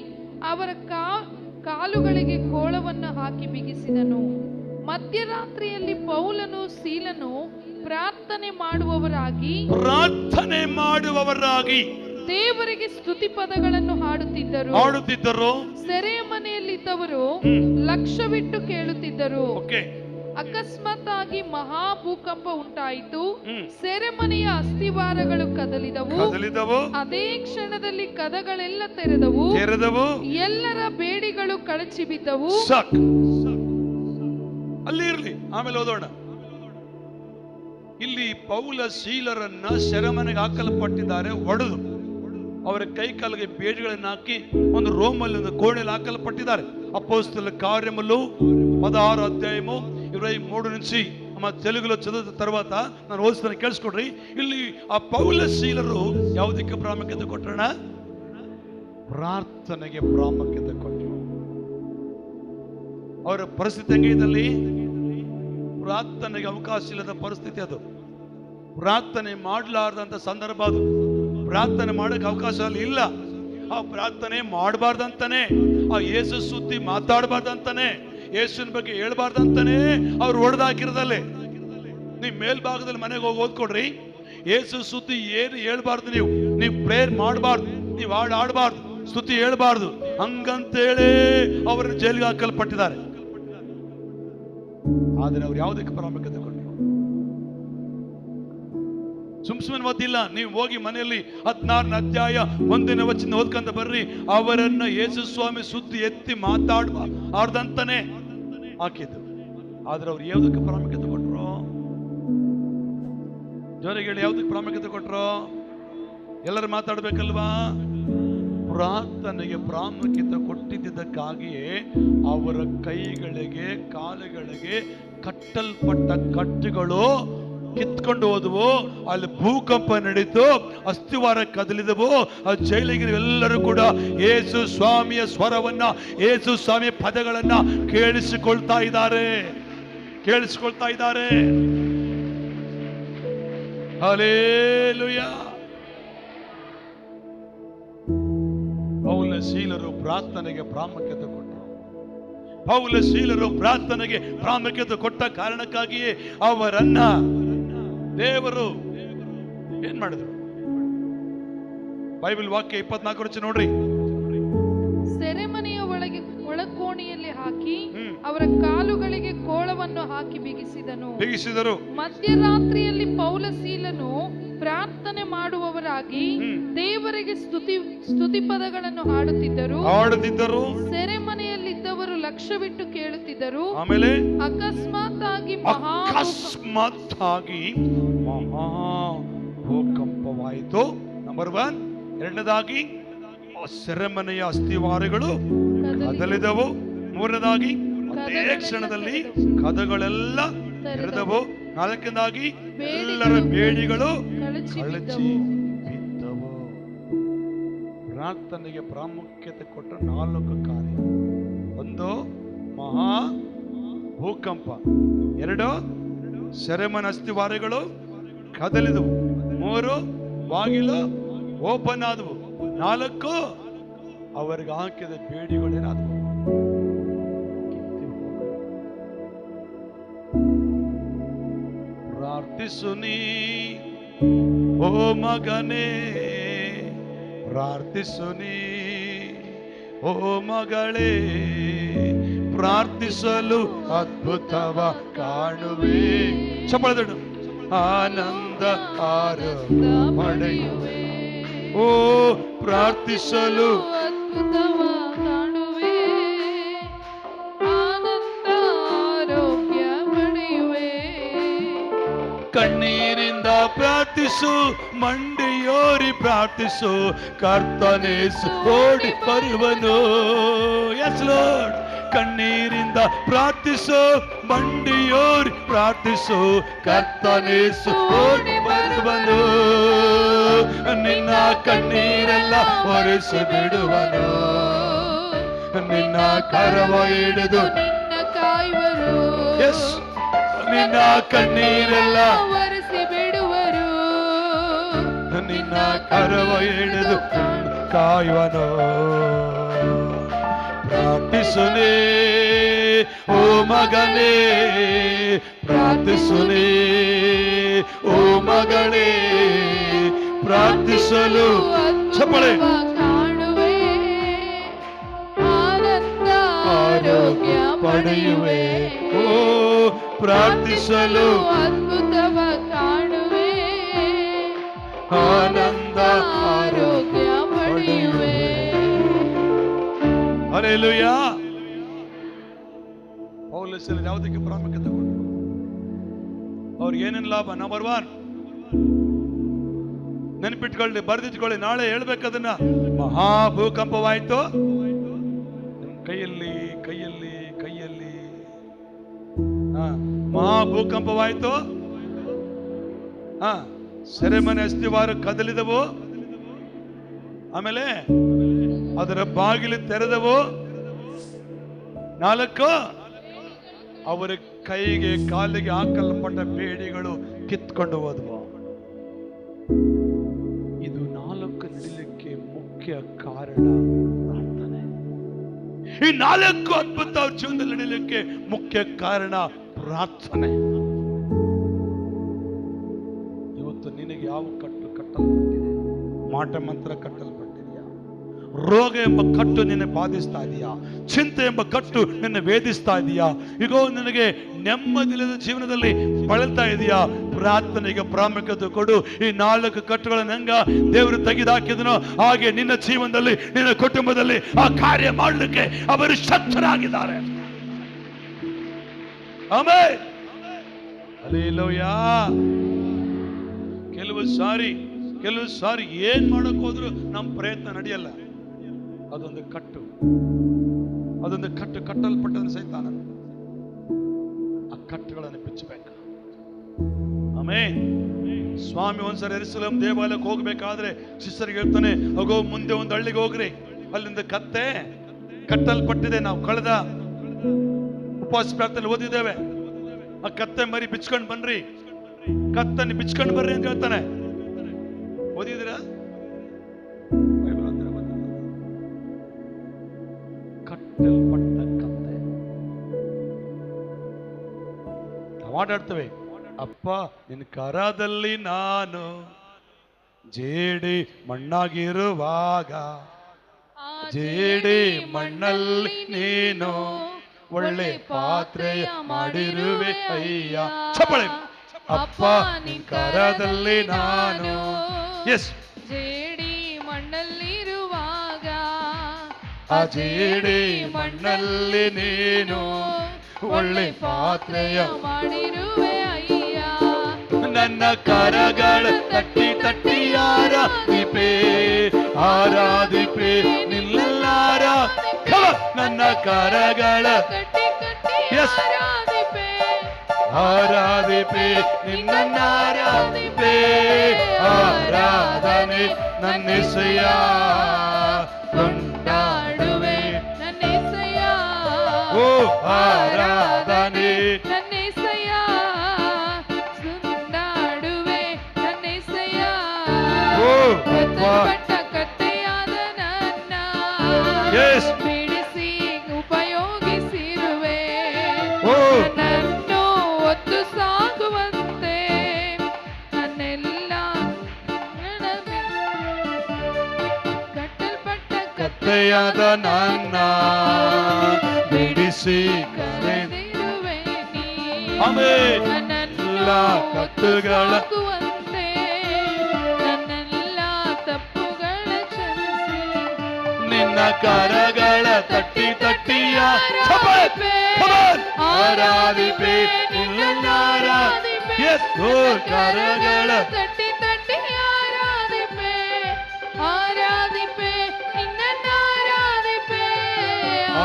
ಅವರ ಕಾಲುಗಳಿಗೆ ಕೋಳವನ್ನು ಹಾಕಿ ಬಿಗಿಸಿದನು. ಮಧ್ಯರಾತ್ರಿಯಲ್ಲಿ ಪೌಲನು ಸೀಲನು ಪ್ರಾರ್ಥನೆ ಮಾಡುವವರಾಗಿ ದೇವರಿಗೆ ಸ್ತುತಿ ಪದಗಳನ್ನು ಹಾಡುತ್ತಿದ್ದರು. ಸೆರೆಯ ಮನೆಯಲ್ಲಿದ್ದವರು ಲಕ್ಷ್ಯವಿಟ್ಟು ಕೇಳುತ್ತಿದ್ದರು. ಅಕಸ್ಮಾತ್ ಆಗಿ ಮಹಾಭೂಕಂಪ ಉಂಟಾಯಿತು. ಸೆರೆಮನೆಯ ಅಸ್ಥಿವಾರಗಳು ಕದಲಿದವು. ಅದೇ ಕ್ಷಣದಲ್ಲಿ ಕದಗಳೆಲ್ಲ ತೆರೆದವು. ಎಲ್ಲರ ಬೇಡಿಗಳು ಕಳಚಿ ಬಿದ್ದವು. ಅಲ್ಲಿ ಇರ್ಲಿ, ಆಮೇಲೆ ಓದೋಣ. ಇಲ್ಲಿ ಪೌಲ ಶೀಲರನ್ನ ಸೆರೆಮನೆಗೆ ಹಾಕಲ್ಪಟ್ಟಿದ್ದಾರೆ. ಒಡೆದು ಅವರ ಕೈ ಕಾಲಿಗೆ ಬೇಡಿಗಳನ್ನು ಹಾಕಿ ಒಂದು ರೋಮಲ್ಲಿ ಒಂದು ಕೋಣೆಯಲ್ಲಿ ಹಾಕಲ್ಪಟ್ಟಿದ್ದಾರೆ. అపోస్తలుల కార్యములు 16 అధ్యాయము 23 నుంచి ನಮ್ಮ తెలుగులో చదువుత తర్వాత ನಾನು ಓದಿಸ್ತಾನೆ, ಕೇಳಿಸ್ಕೊಡ್ರಿ. ಇಲ್ಲಿ ಆ ಪೌಲ ಶೀಲರು ಯಾವುದಕ್ಕೆ ಪ್ರಾಮುಖ್ಯತೆ ಕೊಟ್ಟರಣ? ಪ್ರಾರ್ಥನೆಗೆ ಪ್ರಾಮುಖ್ಯತೆ ಕೊಟ್ಟರು. ಅವರ ಪರಿಸ್ಥಿತಿ ಹೆಂಗಿದ್ದಲ್ಲಿ ಪ್ರಾರ್ಥನೆಗೆ ಅವಕಾಶ ಇಲ್ಲದ ಪರಿಸ್ಥಿತಿ ಅದು. ಪ್ರಾರ್ಥನೆ ಮಾಡಲಾರ್ದಂತ ಸಂದರ್ಭ ಅದು. ಪ್ರಾರ್ಥನೆ ಮಾಡಕ್ಕೆ ಅವಕಾಶ ಅಲ್ಲಿ ಇಲ್ಲ. ಆ ಪ್ರಾರ್ಥನೆ ಮಾಡಬಾರ್ದಂತಾನೆ, ಆ ಯೇಸು ಸುದ್ದಿ ಮಾತಾಡಬಾರ್ದಂತಾನೆ, ಯೇಸುವಿನ ಬಗ್ಗೆ ಹೇಳ್ಬಾರ್ದಂತಾನೆ ಅವ್ರು ಹೊಡೆದಾಕಿರದಲ್ಲೇ. ನೀವು ಮೇಲ್ಭಾಗದಲ್ಲಿ ಮನೆಗೆ ಹೋಗಿ ಓದ್ಕೊಡ್ರಿ. ಯೇಸು ಸುದ್ದಿ ಏನು ಹೇಳ್ಬಾರ್ದು, ನೀವು ಪ್ರೇಯರ್ ಮಾಡಬಾರ್ದು, ನೀವು ಆಡಬಾರ್ದು, ಸ್ತುತಿ ಹೇಳ್ಬಾರ್ದು ಹಂಗಂತೇಳಿ ಅವರನ್ನು ಜೈಲಿಗೆ ಹಾಕಲ್ಪಟ್ಟಿದ್ದಾರೆ. ಆದ್ರೆ ಅವ್ರು ಯಾವುದಕ್ಕೆ ಪ್ರಾಮುಖ್ಯತೆ ಕೊಟ್ಟರು? ಸುಮ್ಮನೆ ಓದಿಲ್ಲ. ನೀವು ಹೋಗಿ ಮನೆಯಲ್ಲಿ 16ನೇ ಅಧ್ಯಾಯ 1ನೇ ವಚನ ಓದ್ಕೊಂತ ಬರ್ರಿ. ಅವರನ್ನ ಯೇಸು ಸ್ವಾಮಿ ಸುದ್ದಿ ಎತ್ತಿ ಮಾತಾಡಬಾರ್ದಂತಾನೆ ಹಾಕಿದ್ದು. ಆದ್ರೆ ಅವ್ರು ಯಾವುದಕ್ಕೆ ಪ್ರಾಮುಖ್ಯತೆ ಕೊಟ್ರು? ಜೋರಿಗೆ ಹೇಳಿ, ಯಾವುದಕ್ಕೆ ಪ್ರಾಮುಖ್ಯತೆ ಕೊಟ್ರು? ಎಲ್ಲರೂ ಮಾತಾಡ್ಬೇಕಲ್ವಾ? ಪ್ರಾರ್ಥನೆಗೆ ಪ್ರಾಮುಖ್ಯತೆ ಕೊಟ್ಟಿದ್ದಕ್ಕಾಗಿಯೇ ಅವರ ಕೈಗಳಿಗೆ ಕಾಲುಗಳಿಗೆ ಕಟ್ಟಲ್ಪಟ್ಟ ಕಟ್ಟುಗಳು ಕಿತ್ಕೊಂಡು ಹೋದವು. ಅಲ್ಲಿ ಭೂಕಂಪ ನಡೀತು, ಅಸ್ಥಿವಾರ ಕದಲಿದವು. ಆ ಜೈಲಿಗೆ ಎಲ್ಲರೂ ಕೂಡ ಯೇಸು ಸ್ವಾಮಿಯ ಸ್ವರವನ್ನ, ಯೇಸು ಸ್ವಾಮಿಯ ಪದಗಳನ್ನ ಕೇಳಿಸಿಕೊಳ್ತಾ ಇದ್ದಾರೆ. ಹಲ್ಲೆಲೂಯಾ. ಪೌಲ ಶೀಲರು ಪ್ರಾರ್ಥನೆಗೆ ಪ್ರಾಮುಖ್ಯತೆ ಕೊಟ್ಟರು. ಪೌಲ ಶೀಲರು ಪ್ರಾರ್ಥನೆಗೆ ಪ್ರಾಮುಖ್ಯತೆ ಕೊಟ್ಟ ಕಾರಣಕ್ಕಾಗಿಯೇ ಅವರನ್ನ ದೇವರು ಏನ್ ಮಾಡಿದ್ರು? ಬೈಬಲ್ ವಾಕ್ಯ 24 ನೋಡ್ರಿ. ಸೆರೆಮನೆಯ ಒಳಕೋಣೆಯಲ್ಲಿ ಹಾಕಿ ಅವರ ಕಾಲುಗಳಿಗೆ ಕೋಳವನ್ನು ಹಾಕಿ ಬಿಗಿಸಿದರು. ಮಧ್ಯರಾತ್ರಿಯಲ್ಲಿ ಪೌಲ ಶೀಲನು ಪ್ರಾರ್ಥನೆ ಮಾಡುವವರಾಗಿ ದೇವರಿಗೆ ಸ್ತುತಿ ಪದಗಳನ್ನು ಹಾಡುತ್ತಿದ್ದರು. ಸೆರೆಮನೆಯಲ್ಲಿದ್ದವರು ಲಕ್ಷ್ಯವಿಟ್ಟು ಕೇಳುತ್ತಿದ್ದರು. ಆಮೇಲೆ ಅಕಸ್ಮಾತ್ ಆಗಿ ಮಹಾ ಭೂಕಂಪವಾಯಿತು. ನಂಬರ್ 1. ಎರಡನೇದಾಗಿ ಸೆರೆಮನೆಯ ಅಸ್ಥಿವಾರಗಳು ಕದಲಿದವು. ಮೂರನೇದಾಗಿ ಅದೇ ಕ್ಷಣದಲ್ಲಿ ಕದಗಳೆಲ್ಲ ತೆರೆದವು. ನಾಲ್ಕನೇದಾಗಿ ಎಲ್ಲರ ಬೇಡಿಗಳು ಕಳಚಿ ಬಿದ್ದವು. ಪ್ರಾರ್ಥನೆಗೆ ಪ್ರಾಮುಖ್ಯತೆ ಕೊಟ್ಟ 4 ಕಾರ್ಯ. 1 ಮಹಾ ಭೂಕಂಪ, 2 ಸೆರೆಮನೆ ಅಸ್ಥಿವಾರಗಳು ಕದಲಿದವು, 3 ಬಾಗಿಲು ಓಪನ್ ಆದವು, 4 ಅವರಿಗೆ ಹಾಕಿದ ಬೇಡಿಗಳೇನಾದವು. ಪ್ರಾರ್ಥಿಸುನಿ ಓ ಮಗನೇ, ಪ್ರಾರ್ಥಿಸುನಿ ಓ ಮಗಳೇ, ಪ್ರಾರ್ಥಿಸಲು ಅದ್ಭುತವ ಕಾಣುವೆ. ಚಪ್ಪಳದಡು. ಆನಂದ ಆರೋಗ್ಯ ಪಡೆಯುವೆ. ಓ ಪ್ರಾರ್ಥಿಸಲು ಅದ್ಭುತವ ಕಾಣುವೆ, ಆನಂದ ಆರೋಗ್ಯ ಪಡೆಯುವೆ. ಕಣ್ಣೀರಿಂದ ಪ್ರಾರ್ಥಿಸು, ಮಂಡಿಯೋರಿ ಪ್ರಾರ್ಥಿಸು, ಕರ್ತನೇಸು ಓಡಿ ಬರುವನು. S lord. ಕಣ್ಣೀರಿಂದ ಪ್ರಾರ್ಥಿಸು, ಮಂಡಿಯೋರಿ ಪ್ರಾರ್ಥಿಸು, ಕರ್ತನೇಸು ಓಡಿ ಬರುವನು. ನಿನ್ನ ಕಣ್ಣೀರೆಲ್ಲ ಒರೆಸಿ ಬಿಡುವನು, ನಿನ್ನ ಕರವ ಹಿಡಿದು ನಿನ್ನ ಕಾಯುವರು. ಎಸ್, ನಿನ್ನ ಕಣ್ಣೀರೆಲ್ಲ ಒರೆಸಿ ಬಿಡುವರು, ನಿನ್ನ ಕರವ ಹಿಡಿದು ಕಾಯುವನು. ಪ್ರಾರ್ಥಿಸುನೇ ಓ ಮಗನೇ, ಪ್ರಾರ್ಥಿಸುನೇ ಓ ಮಗಳೇ, ಪ್ರಾರ್ಥಿಸಲು ಚಪ್ಪಳೆ ಕಾಣುವೆ, ಆನಂದ ಆರೋಗ್ಯ ಪಡೆಯುವೆ. ಓ ಪ್ರಾರ್ಥಿಸಲು ಅದ್ಭುತವ ಕಾಣುವೆ, ಆನಂದ ಆರೋಗ್ಯ ಪಡೆಯುವೆ. ಹಲ್ಲೆಲೂಯಾ. ಪೌಲಸರು ಯಾವುದಕ್ಕೆ ಪ್ರಾಮುಖ್ಯತೆ ಕೊಟ್ಟರು? ಅವ್ರಿಗೆ ಏನೇನು ಲಾಭ? ನಂಬರ್ 1, ನೆನಪಿಟ್ಕೊಳ್ಳಿ, ಬರೆದಿಟ್ಕೊಳ್ಳಿ, ನಾಳೆ ಹೇಳ್ಬೇಕದನ್ನ. ಮಹಾ ಭೂಕಂಪವಾಯ್ತು. ಕೈಯಲ್ಲಿ ಕೈಯಲ್ಲಿ ಕೈಯಲ್ಲಿ ಮಹಾ ಭೂಕಂಪವಾಯ್ತು. ಸೆರೆಮನೆ ಅಸ್ಥಿವಾರ ಕದಲಿದವು. ಆಮೇಲೆ ಅದರ ಬಾಗಿಲು ತೆರೆದವು. 4 ಅವರ ಕೈಗೆ ಕಾಲಿಗೆ ಹಾಕಲ್ಪಟ್ಟ ಬೇಡಿಗಳು ಕಿತ್ಕೊಂಡು ಹೋದವು. ಇದು 4 ನಡೀಲಿಕ್ಕೆ ಮುಖ್ಯ ಕಾರಣ ಪ್ರಾರ್ಥನೆ. ಈ 4 ಅದ್ಭುತ ಅವ್ರ ಜೀವನದಲ್ಲಿ ನಡೀಲಿಕ್ಕೆ ಮುಖ್ಯ ಕಾರಣ ಪ್ರಾರ್ಥನೆ. ಇವತ್ತು ನಿನಗೆ ಯಾವ ಕಟ್ಟು ಕಟ್ಟಲ್ಪಟ್ಟಿದೆ? ಮಾಟ ಮಂತ್ರ ಕಟ್ಟಲ್ಪಟ್ಟಿದೆಯಾ? ರೋಗ ಎಂಬ ಕಟ್ಟು ನಿನ್ನೆ ಬಾಧಿಸ್ತಾ ಇದೆಯಾ? ಚಿಂತೆ ಎಂಬ ಕಟ್ಟು ನಿನ್ನೆ ವೇಧಿಸ್ತಾ ಇದೆಯಾ? ಈಗ ನಿನಗೆ ನೆಮ್ಮದಿಲ್ಲದ ಜೀವನದಲ್ಲಿ ಬಳಲ್ತಾ ಇದೆಯಾ? ಪ್ರಾರ್ಥನೆಗೆ ಪ್ರಾಮುಖ್ಯತೆ ಕೊಡು. ಈ 4 ಕಟ್ಟುಗಳನ್ನು ಹೆಂಗ ದೇವರು ತೆಗೆದುಹಾಕಿದನೋ ಹಾಗೆ ನಿನ್ನ ಜೀವನದಲ್ಲಿ, ನಿನ್ನ ಕುಟುಂಬದಲ್ಲಿ ಆ ಕಾರ್ಯ ಮಾಡಲಿಕ್ಕೆ ಅವರು ಶಕ್ತರಾಗಿದ್ದಾರೆ. ಆಮೆನ್. ಹಲ್ಲೆಲೂಯಾ. ಕೆಲವು ಸಾರಿ ಏನ್ ಮಾಡಕ್ ಹೋದ್ರು ನಮ್ಮ ಪ್ರಯತ್ನ ನಡೆಯಲ್ಲ. ಅದೊಂದು ಕಟ್ಟು ಕಟ್ಟಲ್ಪಟ್ಟ ಸೈತಾನ. ಆ ಕಟ್ಟುಗಳನ್ನು ಬಿಚ್ಚಬೇಕು. ಆಮೆನ್. ಸ್ವಾಮಿ ಒಂದ್ಸರಿ ಯೆರೂಸಲೇಮ್ ದೇವಾಲಯಕ್ಕೆ ಹೋಗ್ಬೇಕಾದ್ರೆ ಶಿಷ್ಯರಿಗೆ ಹೇಳ್ತಾನೆ, ಹೋಗೋ ಮುಂದೆ ಒಂದು ಹಳ್ಳಿಗೆ ಹೋಗ್ರಿ, ಅಲ್ಲಿಂದ ಕತ್ತೆ ಕಟ್ಟಲ್ಪಟ್ಟಿದೆ. ನಾವು ಕಳೆದ ಉಪವಾಸ ಪ್ರಾರ್ಥನೆ ಓದಿದ್ದೇವೆ. ಆ ಕತ್ತೆ ಮರಿ ಬಿಚ್ಕೊಂಡು ಬನ್ರಿ, ಕತ್ತನ್ನು ಬಿಚ್ಕೊಂಡು ಬರ್ರಿ ಅಂತ ಹೇಳ್ತಾನೆ. ಓದಿದ್ದೀರಾ? ಕಟ್ಟಲ್ಪಟ್ಟ ಕತ್ತೆ. ಮಾತಾಡ್ತೇವೆ, ಅಪ್ಪ ನಿನ್ನ ಕರದಲ್ಲಿ ನಾನು ಜೇಡಿ ಮಣ್ಣಾಗಿರುವಾಗ, ಜೇಡಿ ಮಣ್ಣಲ್ಲಿ ನೀನು ಒಳ್ಳೆ ಪಾತ್ರೆಯ ಮಾಡಿರುವೆ ಅಯ್ಯ. ಚಪ್ಪಳೆ. ಅಪ್ಪ ನಿನ್ನ ಕರದಲ್ಲಿ ನಾನು. ಎಸ್. ಜೇಡಿ ಮಣ್ಣಲ್ಲಿರುವಾಗ ಆ ಜೇಡಿ ಮಣ್ಣಲ್ಲಿ ನೀನು ಒಳ್ಳೆ ಪಾತ್ರೆಯ ಮಾಡಿರುವೆ ಅಯ್ಯ. ನನ್ನ ಕರಗಳ ತಟ್ಟಿ ತಟ್ಟಿ ಆರಾಧಿಪೆ ಆರಾಧಿಪೆ ನಿಲ್ಲಾರ. ನನ್ನ ಕರಗಳ ಕಟ್ಟಿ ಕಟ್ಟಿ Yes. ಆರಾಧಿಪೆ ಆರಾಧಿಪೆ ನಿನ್ನ ಆರಾಧಿಪೆ ಆರಾಧನೆ ನನ್ನೆಸೆಯ ಕೊಂಡಾಡುವೆ ನನ್ನೇಸಯ್ಯ. ಓ ಆರಾಧನೆ ನನ್ನೇಸಯ್ಯ ಸುಂದಾಡುವೆ ನನ್ನೇಸಯ್ಯ. ಓ ಕತ್ತಲ್ಪಟ್ಟ ಕತ್ತೆಯಾದ ನನ್ನ Yes. ಬಿಡಿಸಿ ಉಪಯೋಗಿಸಿರುವೆ. ಓ ನನ್ನನ್ನು ಒತ್ತು ಸಾಗುವಂತೆ ನನ್ನೆಲ್ಲ ಕಟ್ಟಲ್ಪಟ್ಟ ಕತ್ತೆಯಾದ ನನ್ನ ಬಿಡಿಸಿ ಕರೆದಿರುವೆ ನೀ. ಆಮೆನ್. ನನ್ನನ್ನು ಎಲ್ಲ ಕತ್ತುಗಳ ಸಾಗುವಂತೆ ನನ್ನೆಲ್ಲ ತಪ್ಪುಗಳ ಕ್ಷಮಿಸಿ. ನಿನ್ನ ಕರಗಳ ತಟ್ಟಿ ತಟ್ಟಿಯ ಆರಾಧಿಪೆ ನಿನ್ನ ಆರಾಧಿಪೆ. Yes. ಓ ಕರಗಳ ತಟ್ಟಿ ತಟ್ಟಿ ಆರಾಧಿಪೆ ಆರಾಧಿಪೆ ನಿನ್ನನ್ನು ಆರಾಧಿಪೆ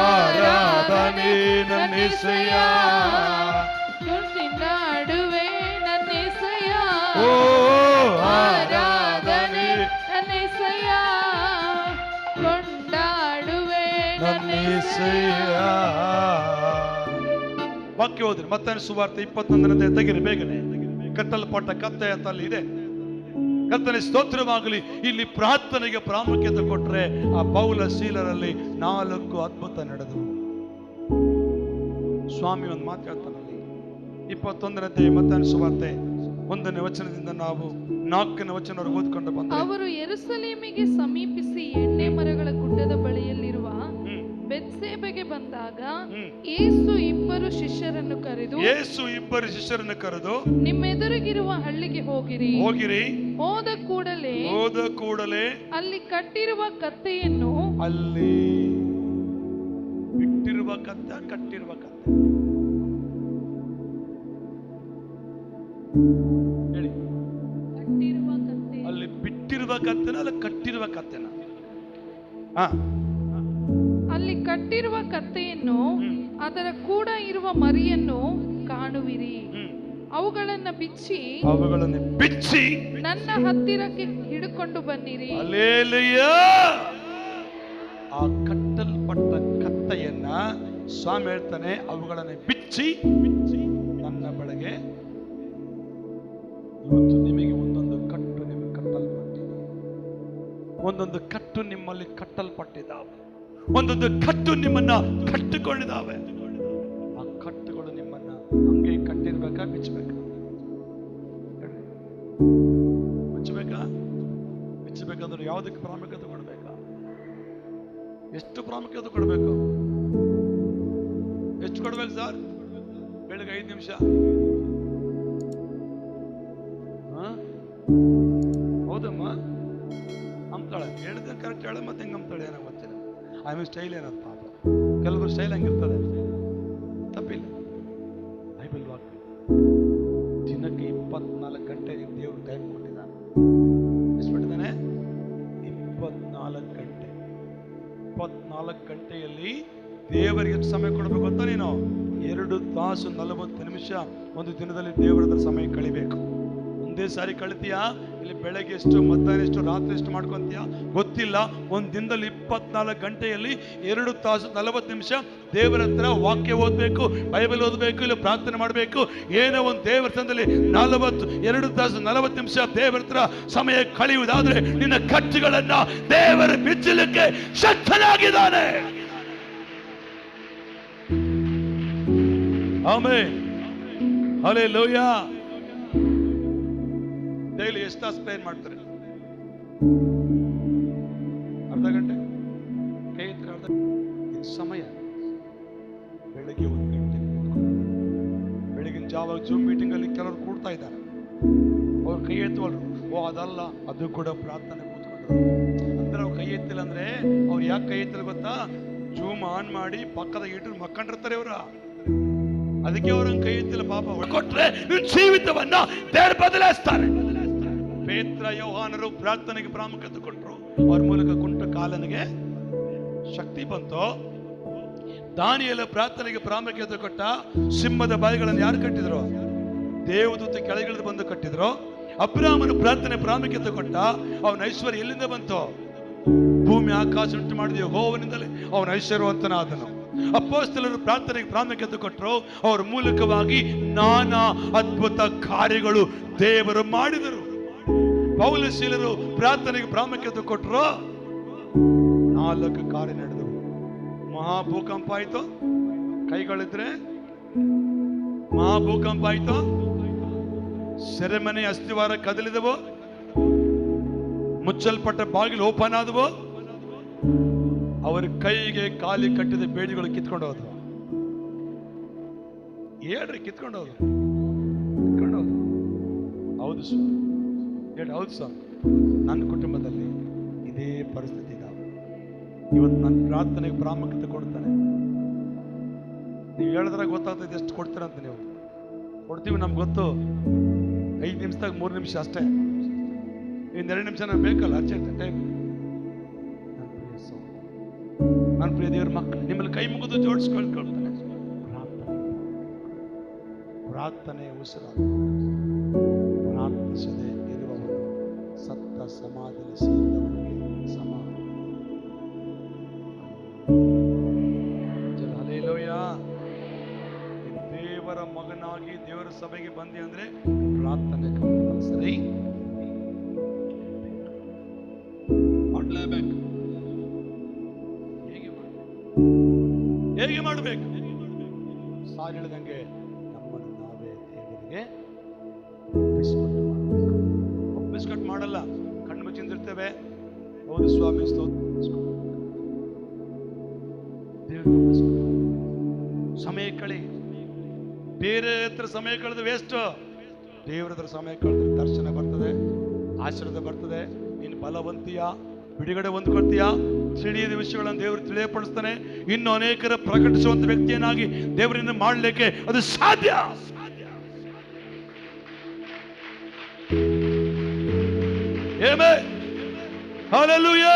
ಆರಾಧನೆ ನನ್ನೆಸೆಯ ಕೊಂಡಾಡುವೆ ನನ್ನೆಸಯ್ಯ. ಓ ಆರಾಧನೆ ಆರಾಧನೆ ನನ್ನೆಸಯ್ಯ ಕೊಂಡಾಡುವೆ ನನ್ನೆಸೆಯ. ವಾಕ್ಯ ಹೋದ್ರಿ ಮತ್ತಾಯನ ಸುವಾರ್ತೆ 21ನೇ ತೆಗಿರಿ ಬೇಗನೆ. ಕಟ್ಟಲ್ಪಟ್ಟ ಕತ್ತೆ ಅಂತ ಅಲ್ಲಿ ಇದೆ. ಕರ್ತನೆ ಸ್ತೋತ್ರವಾಗಲಿ. ಇಲ್ಲಿ ಪ್ರಾರ್ಥನೆಗೆ ಪ್ರಾಮುಖ್ಯತೆ ಕೊಟ್ಟರೆ ಆ ಪೌಲ ಶೀಲರಲ್ಲಿ 4 ಅದ್ಭುತ ನಡೆದವು. ಸ್ವಾಮಿ ಒಂದು ಮಾತು ಹೇಳ್ತಾನಲ್ಲಿ 21ನೇ ಮತ್ತಾಯನ ಸುವಾರ್ತೆ 1ನೇ ವಚನದಿಂದ ನಾವು 4ನೇ ವಚನವರೆಗೆ ಓದ್ಕೊಂಡು ಬಂದ ಅವರು ಯೆರೂಸಲೇಮಿಗೆ ಸಮೀಪಿಸಿ ಎಣ್ಣೆ ಮರಗಳ ಗುಡ್ಡದ ಬಳಿಯಲ್ಲಿರುವ ಬೆತ್ಸೇಬೆಗೆ ಬಂದಾಗ ಯೇಸು ಇಬ್ಬರು ಶಿಷ್ಯರನ್ನು ಕರೆದು ನಿಮ್ಮೆದುರಿಗಿರುವ ಹಳ್ಳಿಗೆ ಹೋಗಿರಿ. ಹೋದ ಕೂಡಲೇ ಅಲ್ಲಿ ಕಟ್ಟಿರುವ ಕತ್ತೆಯನ್ನು ಅಲ್ಲಿ ಬಿಟ್ಟಿರುವ ಕತ್ತೆ ಕಟ್ಟಿರುವ ಕತ್ತೆ ಹೇಳಿ. ಕಟ್ಟಿರುವ ಕತ್ತೆ ಅಲ್ಲಿ ಬಿಟ್ಟಿರುವ ಕತ್ತೆನ ಅಲ್ಲಿ ಕಟ್ಟಿರುವ ಕತ್ತೆನ ಅಲ್ಲಿ ಕಟ್ಟಿರುವ ಕತ್ತೆಯನ್ನು ಅದರ ಕೂಡ ಇರುವ ಮರಿಯನ್ನು ಕಾಣುವಿರಿ. ಅವುಗಳನ್ನು ಬಿಚ್ಚಿ ನನ್ನ ಹತ್ತಿರಕ್ಕೆ ಹಿಡ್ಕೊಂಡು ಬನ್ನಿರಿ. ಹಲ್ಲೆಲೂಯಾ. ಆ ಕಟ್ಟಲ್ಪಟ್ಟ ಕತ್ತೆಯನ್ನ ಸ್ವಾಮಿ ಹೇಳ್ತಾನೆ ಅವುಗಳನ್ನು ಬಿಚ್ಚಿ ನನ್ನ ಬಳಿಗೆ. ಇವತ್ತು ನಿಮಗೆ ಒಂದೊಂದು ಕಟ್ಟು ನಿಮಗೆ ಕಟ್ಟಲ್ಪಟ್ಟಿದೆ. ಒಂದೊಂದು ಕಟ್ಟು ನಿಮ್ಮಲ್ಲಿ ಕಟ್ಟಲ್ಪಟ್ಟಿದ್ದಾವೆ. ಒಂದೊಂದು ಕಟ್ಟು ನಿಮ್ಮನ್ನ ಕಟ್ಟಿಕೊಂಡಿದ್ದಾವೆ. ಆ ಕಟ್ಟುಗಳು ನಿಮ್ಮನ್ನ ಹಂಗೆ ಕಟ್ಟಿರ್ಬೇಕಾ ಬಿಚ್ಚಬೇಕಾ? ಬಿಚ್ಚಬೇಕಾದ್ರೆ ಯಾವುದಕ್ಕೆ ಪ್ರಾಮುಖ್ಯತೆ ಕೊಡ್ಬೇಕಾ? ಎಷ್ಟು ಪ್ರಾಮುಖ್ಯತೆ ಕೊಡ್ಬೇಕು? ಎಷ್ಟು ಕೊಡ್ಬೇಕು ಸರ್? ಬೆಳಗ್ಗೆ 5 ನಿಮಿಷ ಹೌದಮ್ಮ ಅಂತಾಳೆ. ಹೇಳಿದ್ರೆ ಕರೆಕ್ಟ್ ಹೇಳ ಮತ್ತೆ ಹೆಂಗೆ ಅಂತಾಳೆ ಏನೋ ಗೊತ್ತಿಲ್ಲ. ಆಮೇಲೆ ಸ್ಟೈಲ್ ಏನಂತ ಪಾಪ ಕೆಲವರು ಸ್ಟೈಲ್ ಹಂಗಿರ್ತದೆ. ತಪ್ಪಿಲ್ಲ. ಬೈಬಲ್ ವಾಕ್ಯ ದಿನಕ್ಕೆ 24 ಗಂಟೆ ದೇವರು ಟೈಮ್ ಕೊಟ್ಟಿದ್ದಾನೆ. ಎಷ್ಟು ಕೊಟ್ಟಿದ್ದಾನೆ? 24 ಗಂಟೆ. 24 ಗಂಟೆಯಲ್ಲಿ ದೇವರಿಗೆ ಎಷ್ಟು ಸಮಯ ಕೊಡಬೇಕು ಅಂತ ನೀನು 2 ತಾಸು 40 ನಿಮಿಷ ಒಂದು ದಿನದಲ್ಲಿ ದೇವರ ಹತ್ರ ಸಮಯ ಕಳಿಬೇಕು. ಒಂದೇ ಸಾರಿ ಕಳಿತೀಯಾ? ಇಲ್ಲಿ ಬೆಳಗ್ಗೆ ಎಷ್ಟು, ಮಧ್ಯಾಹ್ನ ಎಷ್ಟು, ರಾತ್ರಿ ಎಷ್ಟು ಮಾಡ್ಕೊಂತೀಯಾ ಗೊತ್ತಿಲ್ಲ. ಒಂದು ದಿನದಲ್ಲಿ 24 ಗಂಟೆಯಲ್ಲಿ 2 ತಾಸು 40 ನಿಮಿಷ ದೇವರ ಹತ್ರ ವಾಕ್ಯ ಓದಬೇಕು, ಬೈಬಲ್ ಓದಬೇಕು, ಇಲ್ಲ ಪ್ರಾರ್ಥನೆ ಮಾಡಬೇಕು. ಏನೋ ಒಂದು ದೇವರ ತಂದಲ್ಲಿ 2 ತಾಸು 40 ನಿಮಿಷ ದೇವರ ಹತ್ರ ಸಮಯ ಕಳೆಯುವುದಾದ್ರೆ ನಿನ್ನ ಕಟ್ಟುಗಳನ್ನ ದೇವರ ಬಿಚ್ಚಲಿಕ್ಕೆ ಶಕ್ತನಾಗಿದ್ದಾನೆ. ಆಮೆನ್. ಹಲ್ಲೆಲೂಯಾ. ಡೈಲಿ ಎಷ್ಟು ತಾಸು ಪ್ರೇಯರ್ ಮಾಡ್ತಾರೆ? ಅರ್ಧ ಗಂಟೆ ಕೈ ಎತ್ತರ ಸಮಯ. ಬೆಳಗ್ಗೆ 1 ಗಂಟೆ ಬೆಳಗಿನ ಜಾವ ಜೂಮ್ ಮೀಟಿಂಗ್ ಅಲ್ಲಿ ಕೆಲವರು ಕೂಡ್ತಾ ಇದ್ದಾರೆ. ಅವ್ರು ಕೈ ಎತ್ತುವಲ್ರು. ಓ ಅದಲ್ಲ, ಅದು ಕೂಡ ಪ್ರಾರ್ಥನೆ ಕೂತ್ಕೊಂಡ್ರು. ಅಂದ್ರೆ ಅವ್ರು ಕೈ ಎತ್ತಿಲ್ಲ ಅಂದ್ರೆ ಅವ್ರು ಯಾಕೆ ಕೈ ಎತ್ತಿಲ್ಲ ಗೊತ್ತಾ? ಜೂಮ್ ಆನ್ ಮಾಡಿ ಪಕ್ಕದ ಇಟ್ಟು ಮಕ್ಕಂಡಿರ್ತಾರೆ ಅವ್ರ, ಅದಕ್ಕೆ ಅವ್ರಂಗ್ ಕೈ ಎತ್ತಿಲ್ಲ. ಪಾಪ ಕೊಟ್ರೆ ಜೀವಿತವನ್ನ ದೇವರು ಬದಲಾಯಿಸ್ತಾರೆ. ಪೇತ್ರ ಯೋಹಾನರು ಪ್ರಾರ್ಥನೆಗೆ ಪ್ರಾಮುಖ್ಯತೆ ಕೊಟ್ಟರು, ಅವ್ರ ಮೂಲಕ ಕುಂಟ ಕಾಲನಿಗೆ ಶಕ್ತಿ ಬಂತು. ದಾನಿಯೇಲ ಪ್ರಾರ್ಥನೆಗೆ ಪ್ರಾಮುಖ್ಯತೆ ಕೊಟ್ಟ. ಸಿಂಹದ ಬಾಯಿಗಳನ್ನು ಯಾರು ಕಟ್ಟಿದ್ರು? ದೇವದೂತ ಕೆಳಗಿಳಿದು ಬಂದು ಕಟ್ಟಿದ್ರು. ಅಬ್ರಾಮನು ಪ್ರಾರ್ಥನೆ ಪ್ರಾಮುಖ್ಯತೆ ಕೊಟ್ಟ. ಅವನ ಐಶ್ವರ್ಯ ಎಲ್ಲಿಂದ ಬಂತು? ಭೂಮಿ ಆಕಾಶ ಉಂಟು ಮಾಡಿದ ಯೆಹೋವನಿಂದಲೇ ಅವನ ಐಶ್ವರ್ಯವಂತನಾದನು. ಅಪೊಸ್ತಲರು ಪ್ರಾರ್ಥನೆಗೆ ಪ್ರಾಮುಖ್ಯತೆ ಕೊಟ್ಟರು. ಅವರ ಮೂಲಕವಾಗಿ ನಾನಾ ಅದ್ಭುತ ಕಾರ್ಯಗಳು ದೇವರು ಮಾಡಿದರು. ಪೌಲಶೀಲರು ಪ್ರಾರ್ಥನೆಗೆ ಪ್ರಾಮುಖ್ಯತೆ ಕೊಟ್ಟರು. 4 ಕಾರ್ಯ ನಡೆದವು. ಮಹಾಭೂಕಂಪ ಆಯ್ತು, ಕೈಗಳಿದ್ರೆ ಮಹಾಭೂಕಂಪ ಆಯ್ತು. ಸೆರೆಮನೆ ಅಸ್ಥಿವಾರ ಕದಲಿದವು, ಮುಚ್ಚಲ್ಪಟ್ಟ ಬಾಗಿಲು ಓಪನ್ ಆದವು. ಅವರ ಕೈಗೆ ಕಾಲಿ ಕಟ್ಟಿದ ಬೇಡಿಗಳು ಕಿತ್ಕೊಂಡು ಹೋದವು. ಹೇಳ್ರಿ, ಕಿತ್ಕೊಂಡು ಹೋದ್ರು. ಹೌದು ಸರ್, ಹೇಳಿ ಹೌದು ಸರ್. ನನ್ನ ಕುಟುಂಬದಲ್ಲಿ ಇದೇ ಪರಿಸ್ಥಿತಿ ಇದಾವೆ. ಇವತ್ತು ನನ್ನ ಪ್ರಾರ್ಥನೆಗೆ ಪ್ರಾಮುಖ್ಯತೆ ಕೊಡ್ತಾನೆ. ನೀವು ಹೇಳಿದ್ರೆ ಗೊತ್ತಾಗ್ತದೆ ಎಷ್ಟು ಕೊಡ್ತೀರಂತ. ನೀವು ಕೊಡ್ತೀವಿ, ನಮ್ಗೆ ಗೊತ್ತು. 5 ನಿಮಿಷದಾಗ 3 ನಿಮಿಷ ಅಷ್ಟೇ. ಇನ್ನು 2 ನಿಮಿಷ ನಾವು ಬೇಕಲ್ಲ, ಅರ್ಜೆಂಟ್ ಟೈಮ್. ನನ್ನ ಪ್ರಿಯ ದೇವ್ರ ಮಕ್ಕಳು, ನಿಮ್ಮಲ್ಲಿ ಕೈ ಮುಗಿದು ಜೋಡಿಸ್ಕೊಳ್ತಾನೆ. ಪ್ರಾರ್ಥನೆ ಉಸಿರಾಟ. ಪ್ರಾರ್ಥಿಸದೆ ಇರುವವನು ಸತ್ತ ಸಮಾಧಿಯಲ್ಲಿ ಸೇರಿದವನಿಗೆ ಸಮ. ಹಲ್ಲೆಲೂಯಾ. ದೇವರ ಮಗನಾಗಿ ದೇವರ ಸಭೆಗೆ ಬಂದಿ ಅಂದ್ರೆ ಪ್ರಾರ್ಥನೆ ಕಂಪಲ್ಸರಿ ಮಾಡಲೇಬೇಕು. ಹೇಗೆ ಮಾಡಬೇಕು? ಸಾರ್ ಹೇಳಿದಂಗೆ ನಮ್ಮನ್ನು ನಾವೇ ದೇವರಿಗೆ ಒಪ್ಪಿಸ್ಕೊಟ್ಟು ಮಾಡಲ್ಲ. ಕಣ್ಣು ಮುಚ್ಚಿಂದಿರ್ತೇವೆ. ಹೌದು ಸ್ವಾಮಿ, ಸಮಯ ಕಳಿ. ಬೇರೆ ಹತ್ರ ಸಮಯ ಕಳೆದು ವೇಸ್ಟ್. ದೇವರ ಹತ್ರ ಸಮಯ ಕಳೆದ್ರೆ ದರ್ಶನ ಬರ್ತದೆ, ಆಶೀರ್ವಾದ ಬರ್ತದೆ. ನೀನು ಬಲವಂತೀಯ, ಬಿಡುಗಡೆ ಹೊಂದ್ಕೊಳ್ತೀಯ, ತಿಳಿಯದ ವಿಷಯಗಳನ್ನು ದೇವರು ತಿಳಿಯಪಡಿಸ್ತಾನೆ. ಇನ್ನು ಅನೇಕರ ಪ್ರಕಟಿಸುವಂತ ವ್ಯಕ್ತಿಯನ್ನಾಗಿ ದೇವರನ್ನು ಮಾಡಲಿಕ್ಕೆ ಅದು ಸಾಧ್ಯ. ಹಲ್ಲೆಲೂಯಾ.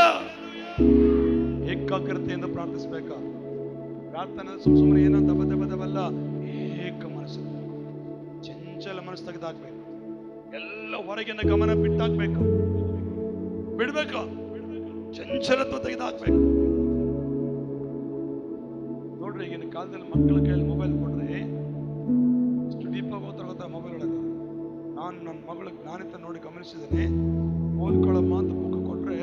ಏಕಾಗ್ರತೆಯಿಂದ ಪ್ರಾರ್ಥಿಸಬೇಕ. ಪ್ರಾರ್ಥನೆ ಸುಮ್ಮನೆ ಏನೋ ದಬದಬಲ್ಲ. ಏಕ ಮನಸ್ಸು, ಚಂಚಲ ಮನಸ್ಸು ತೆಗೆದಾಕ್ಬೇಕು. ಎಲ್ಲ ಹೊರಗಿನ ಗಮನ ಬಿಟ್ಟಾಕ್ಬೇಕು, ಬಿಡ್ಬೇಕು. ಚಂಚಲತ್ವ ತೆಗೆದಾಕ್ಬೇಕು. ನೋಡ್ರಿ, ಈಗಿನ ಕಾಲದಲ್ಲಿ ಮಕ್ಕಳ ಕೈಯಲ್ಲಿ ಮೊಬೈಲ್ ಕೊಡ್ರಿ ಎಷ್ಟು ಡೀಪಾಗಿ ಗೊತ್ತಾ ಮೊಬೈಲ್ ಒಳಗೆ. ನಾನು ನನ್ನ ಮಗಳ ಜ್ಞಾನಿತ ನೋಡಿ ಗಮನಿಸಿದ್ದೇನೆ. ಓದ್ಕೊಳ್ಳೋ ಮಾತು ಬುಕ್ ಕೊಟ್ರೆ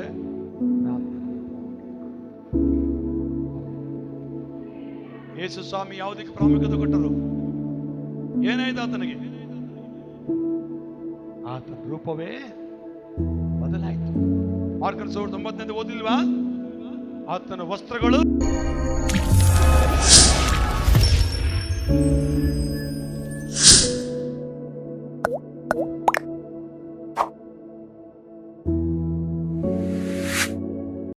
ಯೇಸು ಸ್ವಾಮಿ ಯಾವುದಕ್ಕೆ ಪ್ರಾಮುಖ್ಯತೆ ಕೊಟ್ಟರು? ಏನಾಯ್ತು ಆತನಿಗೆ? ಆತನ ರೂಪವೇ ಬದಲಾಯಿತು. ಮಾರ್ಕನ 9:9 ಓದಿಲ್ವಾ? ಆತನ ವಸ್ತ್ರಗಳು